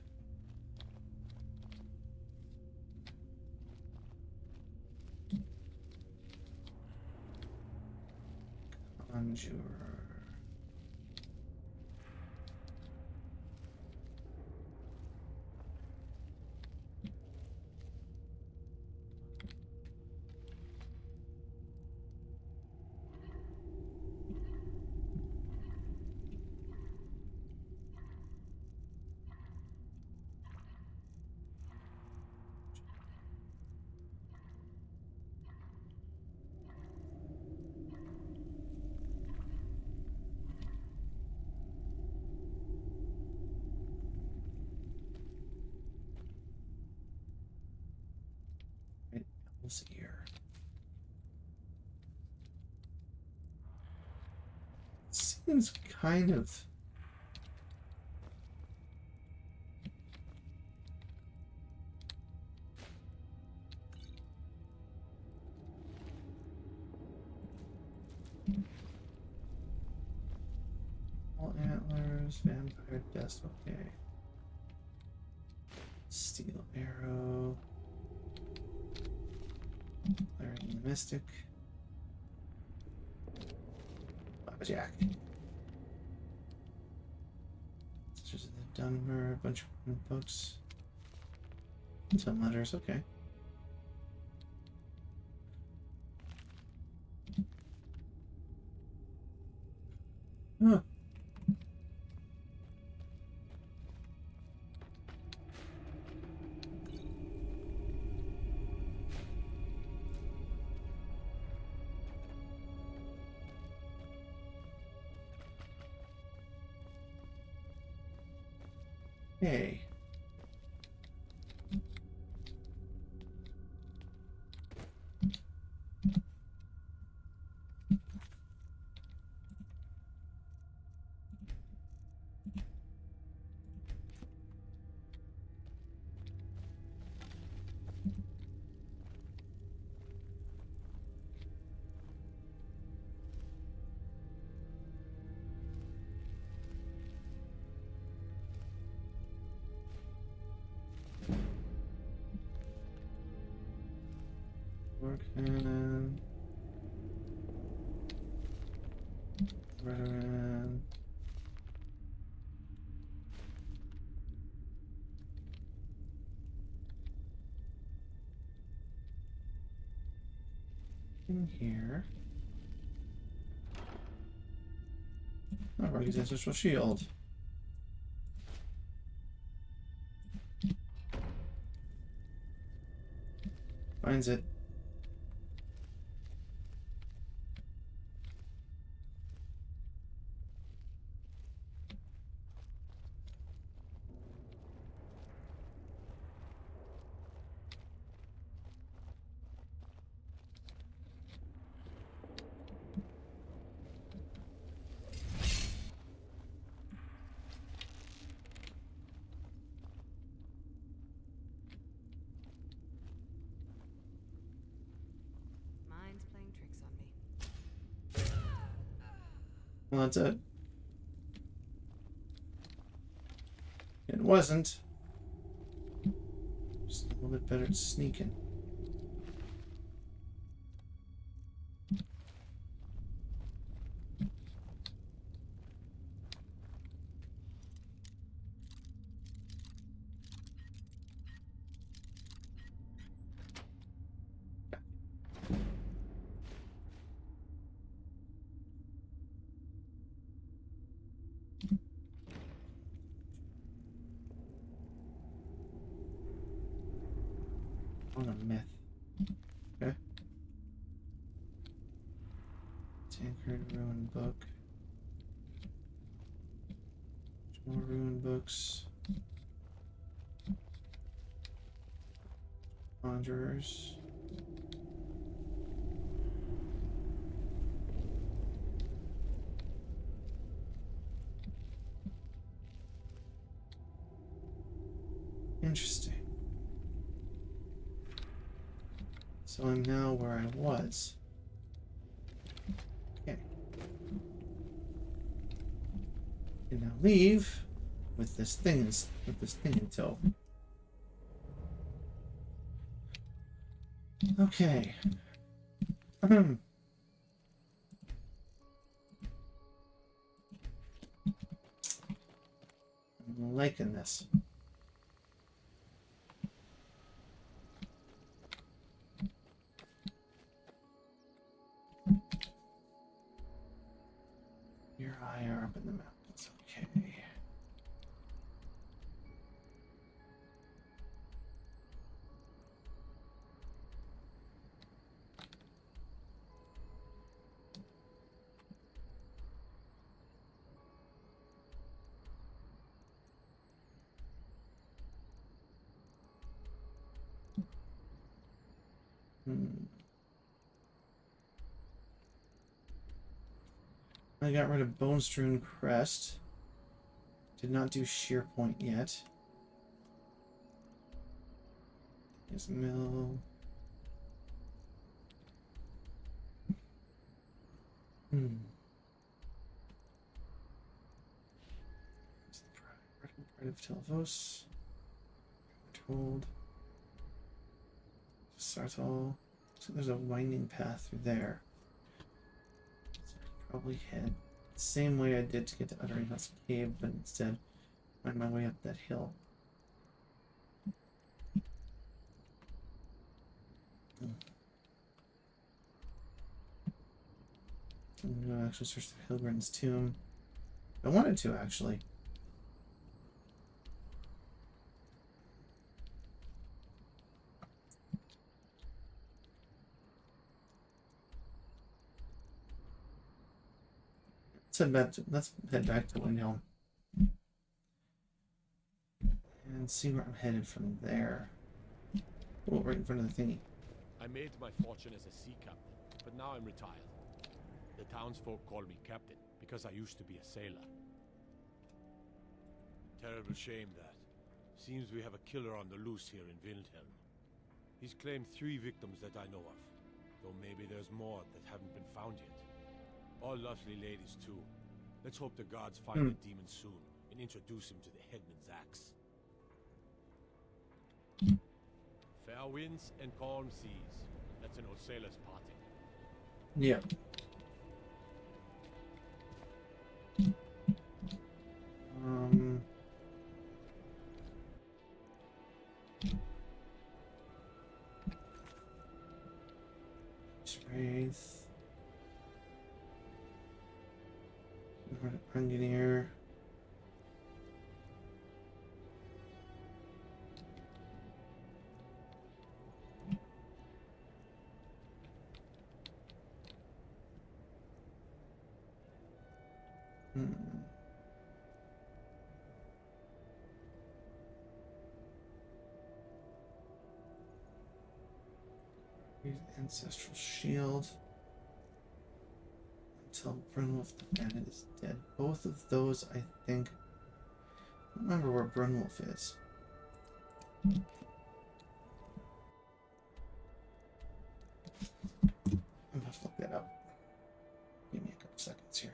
Conjurer. Here. Seems kind of all antlers, vampire dust, okay. Steel arrow. Learning the Mystic. Jack. Sisters of the Dunmer, a bunch of books. Some letters, okay. Huh. Hey. Cannon. Veteran. In here. Oh, Ruggy's ancestral shield. finds it. Mine's playing tricks on me. Well, that's it. It wasn't. Just a little bit better at sneaking. On a myth. Okay. Tancred ruin book. More ruin books. Conjurers. Interesting. So I'm now where I was. Okay. And now leave with this thing until. Okay. I'm liking this. You're higher up in the mountains. Okay. I got rid of Bone Strewn Crest. Did not do Sheer Point yet. Here's Mill. Pride of Telvos. Told. Sartol. So there's a winding path through there. So I can probably head the same way I did to get to Uttering House Cave, but instead find my way up that hill. I'm gonna actually search the Hilgrin's tomb. I wanted to, actually. Let's head back to Windhelm. And see where I'm headed from there. Oh, right in front of the thingy. I made my fortune as a sea captain, but now I'm retired. The townsfolk call me captain because I used to be a sailor. Terrible shame that. Seems we have a killer on the loose here in Windhelm. He's claimed 3 victims that I know of, though maybe there's more that haven't been found yet. All lovely ladies too. Let's hope the gods find the demon soon and introduce him to the headman's axe. Fair winds and calm seas. That's an old sailor's parting. Yeah. Wraith. Engineer. Hmm. Use Ancestral Shield until Brunwolf the Bandit is dead. Both of those, I think. I don't remember where Brunwolf is. I'm gonna have to look that up. Give me a couple seconds here.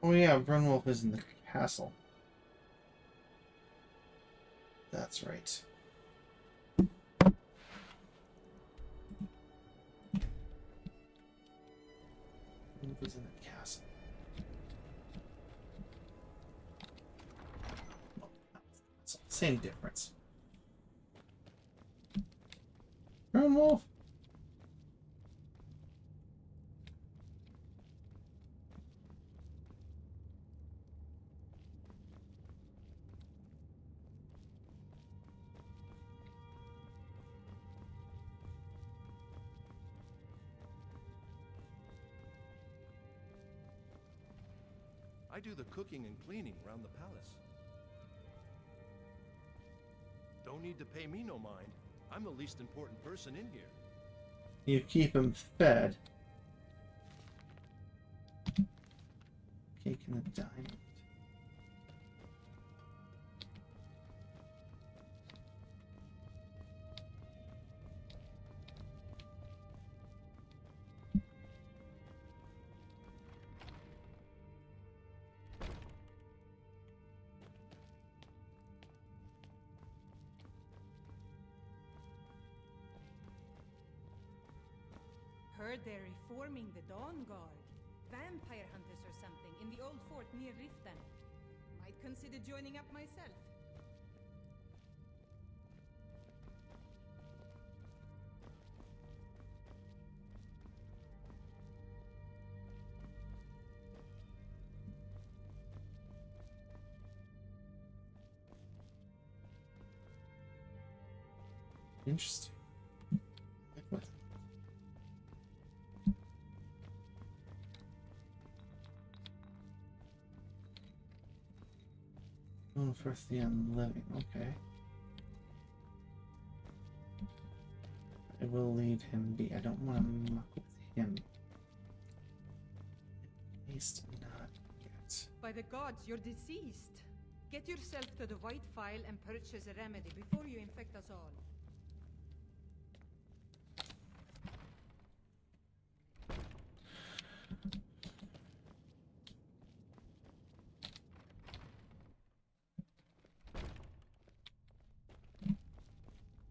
Oh yeah, Brunwolf is in the castle. That's right. Brunwolf is in the castle. Oh, same difference. Brunwolf. I do the cooking and cleaning around the palace. Don't need to pay me no mind. I'm the least important person in here. You keep him fed. Cake and a diamond. Heard they're reforming the Dawn Guard. Vampire hunters or something in the old fort near Riften. Might consider joining up myself. Interesting. Like what? Going for the unliving, okay. I will leave him be. I don't want to muck with him. At least not yet. By the gods, you're deceased. Get yourself to the White Phial and purchase a remedy before you infect us all.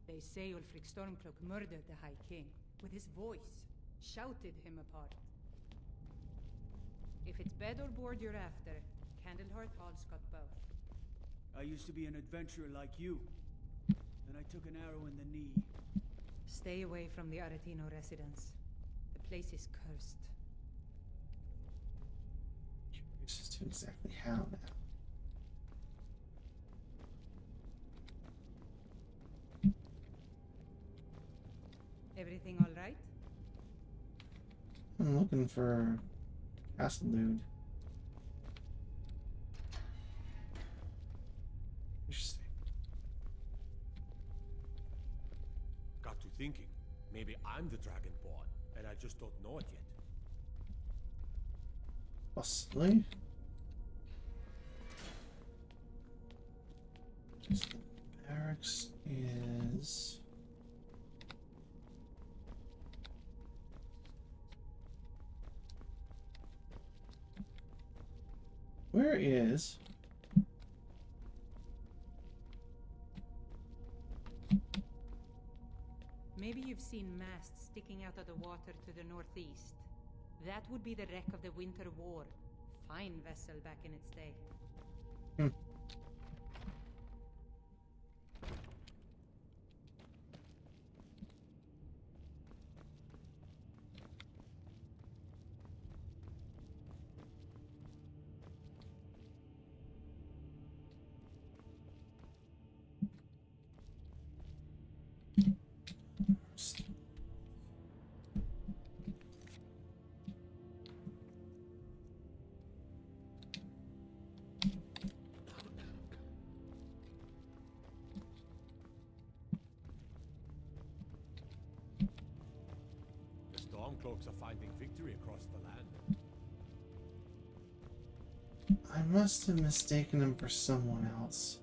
They say Ulfric Stormcloak murdered the High King with his voice, shouted him apart. If it's bed or board you're after, Candlehearth Hall's got both. I used to be an adventurer like you. Then I took an arrow in the knee. Stay away from the Aretino residence. The place is cursed. Curious as to exactly how now. Everything all right? I'm looking for Castledude. Interesting. Got to thinking. Maybe I'm the Dragonborn, and I just don't know it yet. Possibly. Just the barracks is. Where is... Maybe you've seen masts sticking out of the water to the northeast. That would be the wreck of the Winter War. Fine vessel back in its day. The Stormcloaks are finding victory across the land. I must have mistaken him for someone else.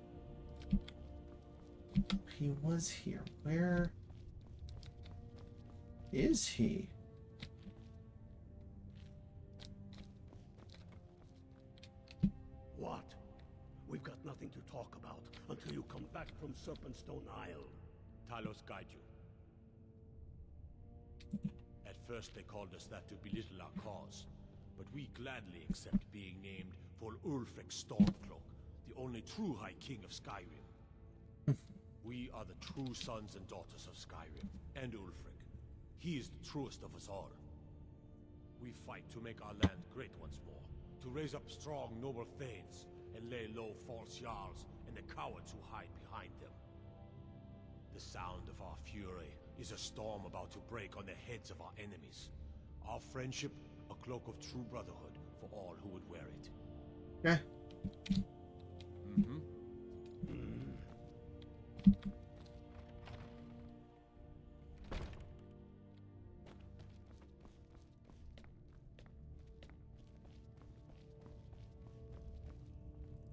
He was here. Where is he? What? We've got nothing to talk about until you come back from Serpentstone Isle. Talos guide you. At first they called us that to belittle our cause, but we gladly accept being named for Ulfric Stormcloak, the only true High King of Skyrim. We are the true sons and daughters of Skyrim, and Ulfric. He is the truest of us all. We fight to make our land great once more, to raise up strong, noble thanes, and lay low false jarls and the cowards who hide behind them. The sound of our fury is a storm about to break on the heads of our enemies. Our friendship, a cloak of true brotherhood for all who would wear it. Yeah.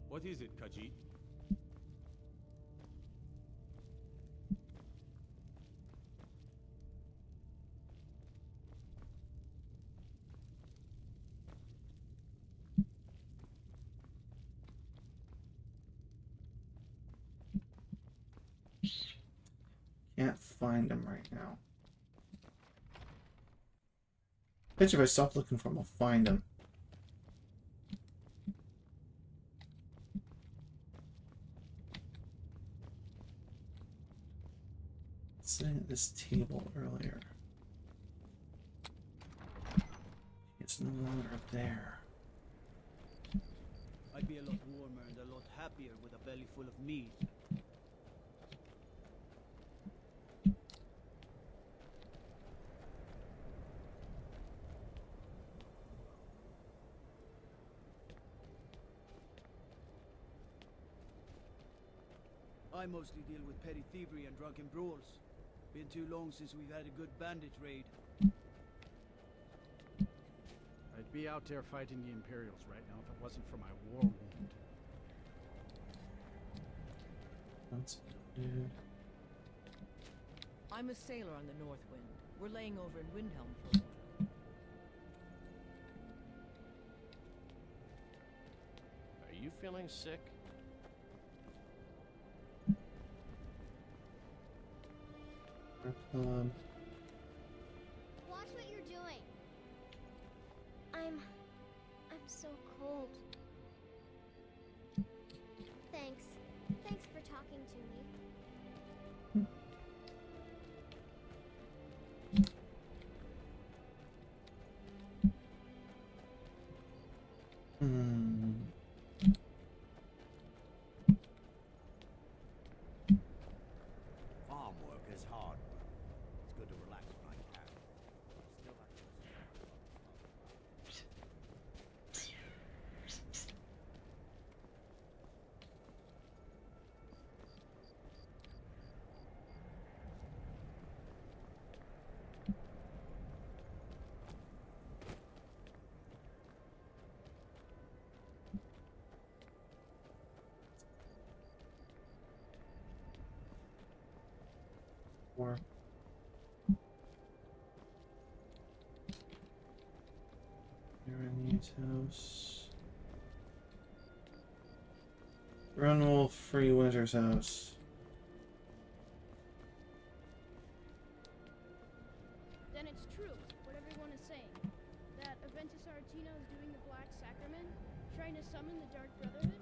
What is it, Khajiit? Can't find him right now. Bet you if I stop looking for him, I'll find him. Sitting at this table earlier. It's no longer there. I'd be a lot warmer and a lot happier with a belly full of meat. I mostly deal with petty thievery and drunken brawls. Been too long since we've had a good bandit raid. I'd be out there fighting the Imperials right now if it wasn't for my war wound. That's good. I'm a sailor on the North Wind. We're laying over in Windhelm for a while. Are you feeling sick? Watch what you're doing. I'm so cold. Thanks. Thanks for talking to me. Farm work is hard work. It's good to relax when I can. Still like Or Irene's house. Runwolf Free Winter's house. Then it's true, what everyone is saying. That a Ackerman? Trying to summon the Dark Brotherhood?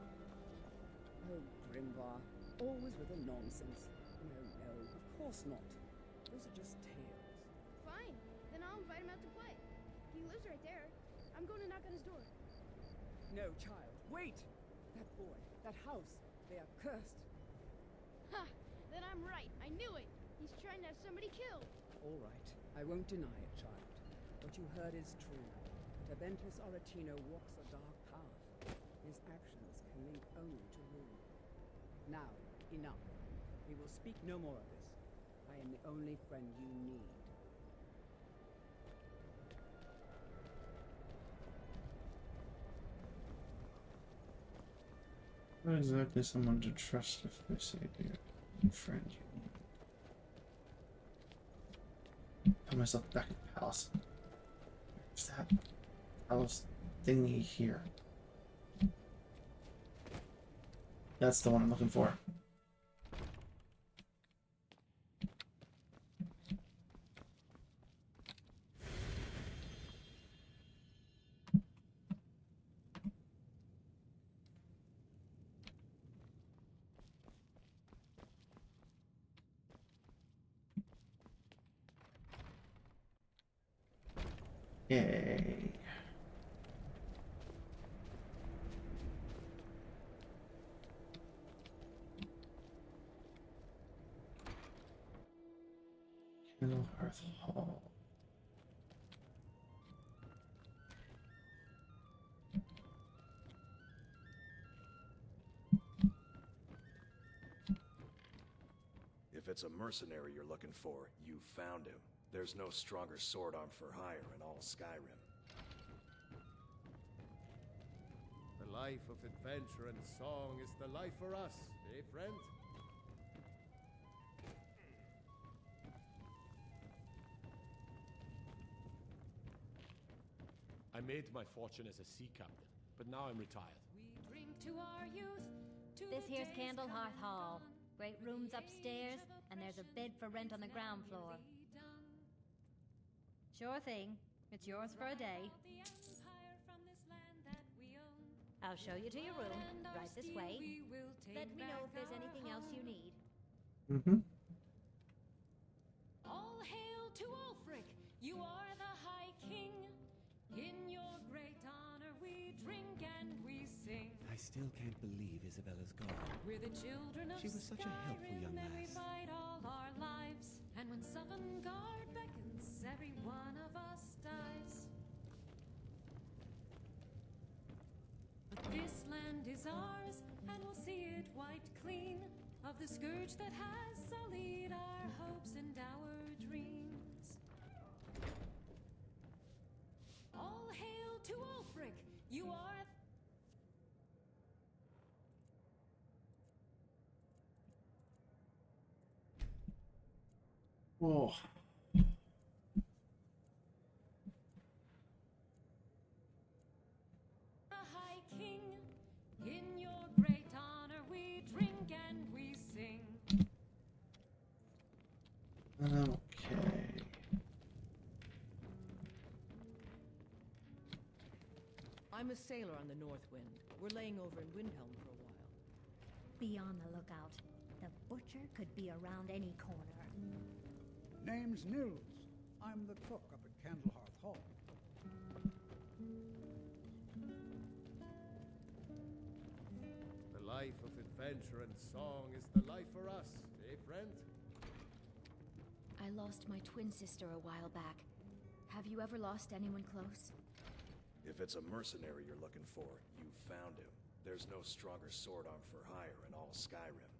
Oh, Grimvar. Always with the nonsense. No, of course not. Those are just tales. Fine. Then I'll invite him out to play. He lives right there. I'm going to knock on his door. No, child. Wait! That boy, that house, they are cursed. Ha! Then I'm right. I knew it. He's trying to have somebody killed. All right. I won't deny it, child. What you heard is true. Tabentis Aretino walks a dark path. His actions can link only to ruin. Now, enough. We will speak no more of this. I am the only friend you need. Not exactly someone to trust if they say they're a friend you need. Put myself back in the palace. Where's that palace thingy here? That's the one I'm looking for. Yay. Candlehearth Hall. If it's a mercenary you're looking for, you found him. There's no stronger sword arm for hire in all Skyrim. The life of adventure and song is the life for us, eh, friend? I made my fortune as a sea captain, but now I'm retired. We drink to our youth. This here's Candlehearth Hall. Great rooms upstairs, and there's a bed for rent on the ground floor. Sure thing. It's yours for a day. I'll show you to your room, right this way. Let me know if there's anything else you need. Mm-hmm. All hail to Ulfric, you are the High King. In your great honor we drink and we sing. I still can't believe Isabella's gone. We're the children of She was such a helpful young Skyrim, and we lass. fight all our lives. And when Sovngarde beckons, every one of us dies. But this land is ours, and we'll see it wiped clean of the scourge that has sullied our hopes and our dreams. All hail to Ulfric, you are... Whoa. the High King. In your great honor we drink and we sing. Okay. I'm a sailor on the North Wind. We're laying over in Windhelm for a while. Be on the lookout. The butcher could be around any corner. Name's Nils. I'm the cook up at Candlehearth Hall. The life of adventure and song is the life for us, eh, friend? I lost my twin sister a while back. Have you ever lost anyone close? If it's a mercenary you're looking for, you found him. There's no stronger sword arm for hire in all Skyrim.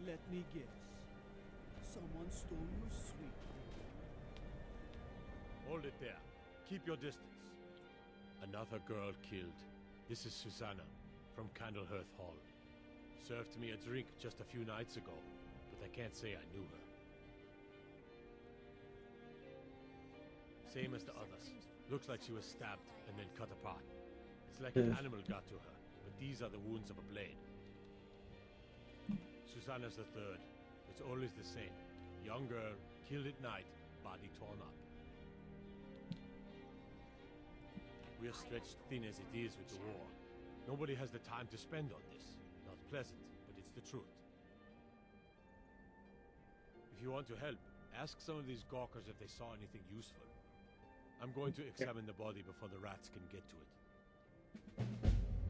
Let me guess. Someone stole your sweet. Hold it there. Keep your distance. Another girl killed. This is Susanna, from Candlehearth Hall. Served me a drink just a few nights ago. I can't say I knew her. Same as the others. Looks like she was stabbed and then cut apart. It's like an animal got to her, but these are the wounds of a blade. Susanna's the third. It's always the same. Young girl, killed at night, body torn up. We're stretched thin as it is with the war. Nobody has the time to spend on this. Not pleasant, but it's the truth. If you want to help, ask some of these gawkers if they saw anything useful. I'm going to examine the body before the rats can get to it.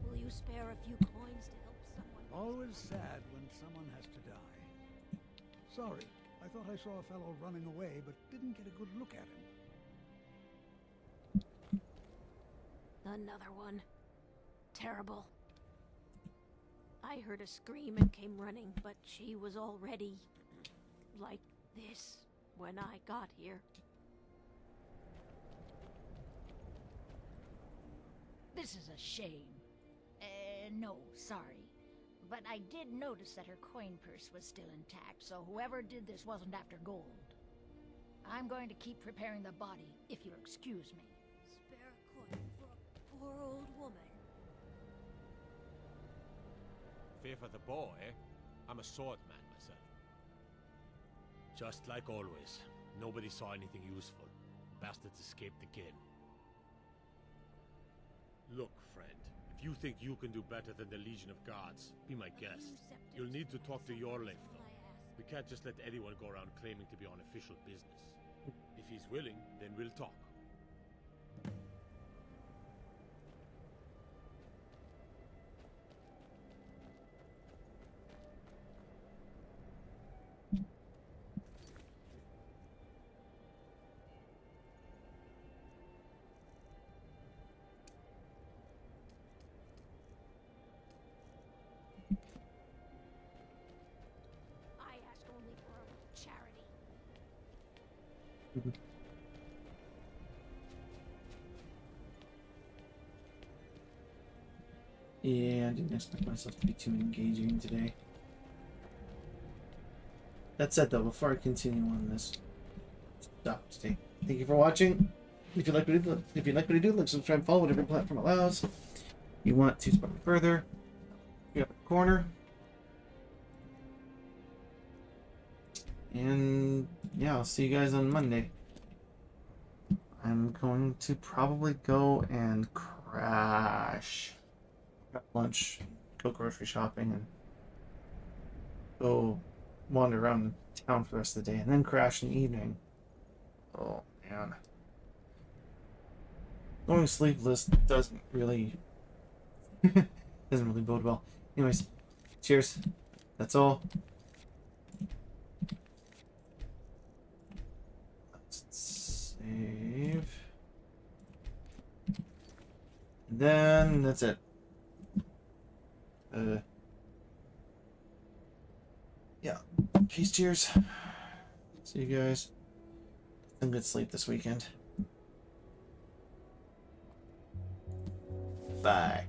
Will you spare a few coins to help someone? Always sad when someone has to die. Sorry, I thought I saw a fellow running away, but didn't get a good look at him. Another one. Terrible. I heard a scream and came running, but she was already like this when I got here. This is a shame. No, sorry. But I did notice that her coin purse was still intact, so whoever did this wasn't after gold. I'm going to keep preparing the body, if you'll excuse me. Spare a coin for a poor old woman. Fair for the boy, eh? I'm a swordman myself. Just like always, nobody saw anything useful. Bastards escaped again. Look, friend, if you think you can do better than the Legion of Guards, be my guest. You'll need to talk to Yorleif, though. We can't just let anyone go around claiming to be on official business. If he's willing, then we'll talk. I ask only for a charity. Yeah, I didn't expect myself to be too engaging today. That said, though, before I continue on this, stop today. Thank you for watching. If you like what I do, like, subscribe, follow whatever platform allows. You want to support me further? Up in the corner. And yeah, I'll see you guys on Monday. I'm going to probably go and crash. Have lunch, go grocery shopping, and go wander around town for the rest of the day, and then crash in the evening. Oh man. Going sleepless doesn't really bode well. Anyways, cheers. That's all. Let's save. And then that's it. Yeah. Peace, cheers. See you guys. Some good sleep this weekend. Bye.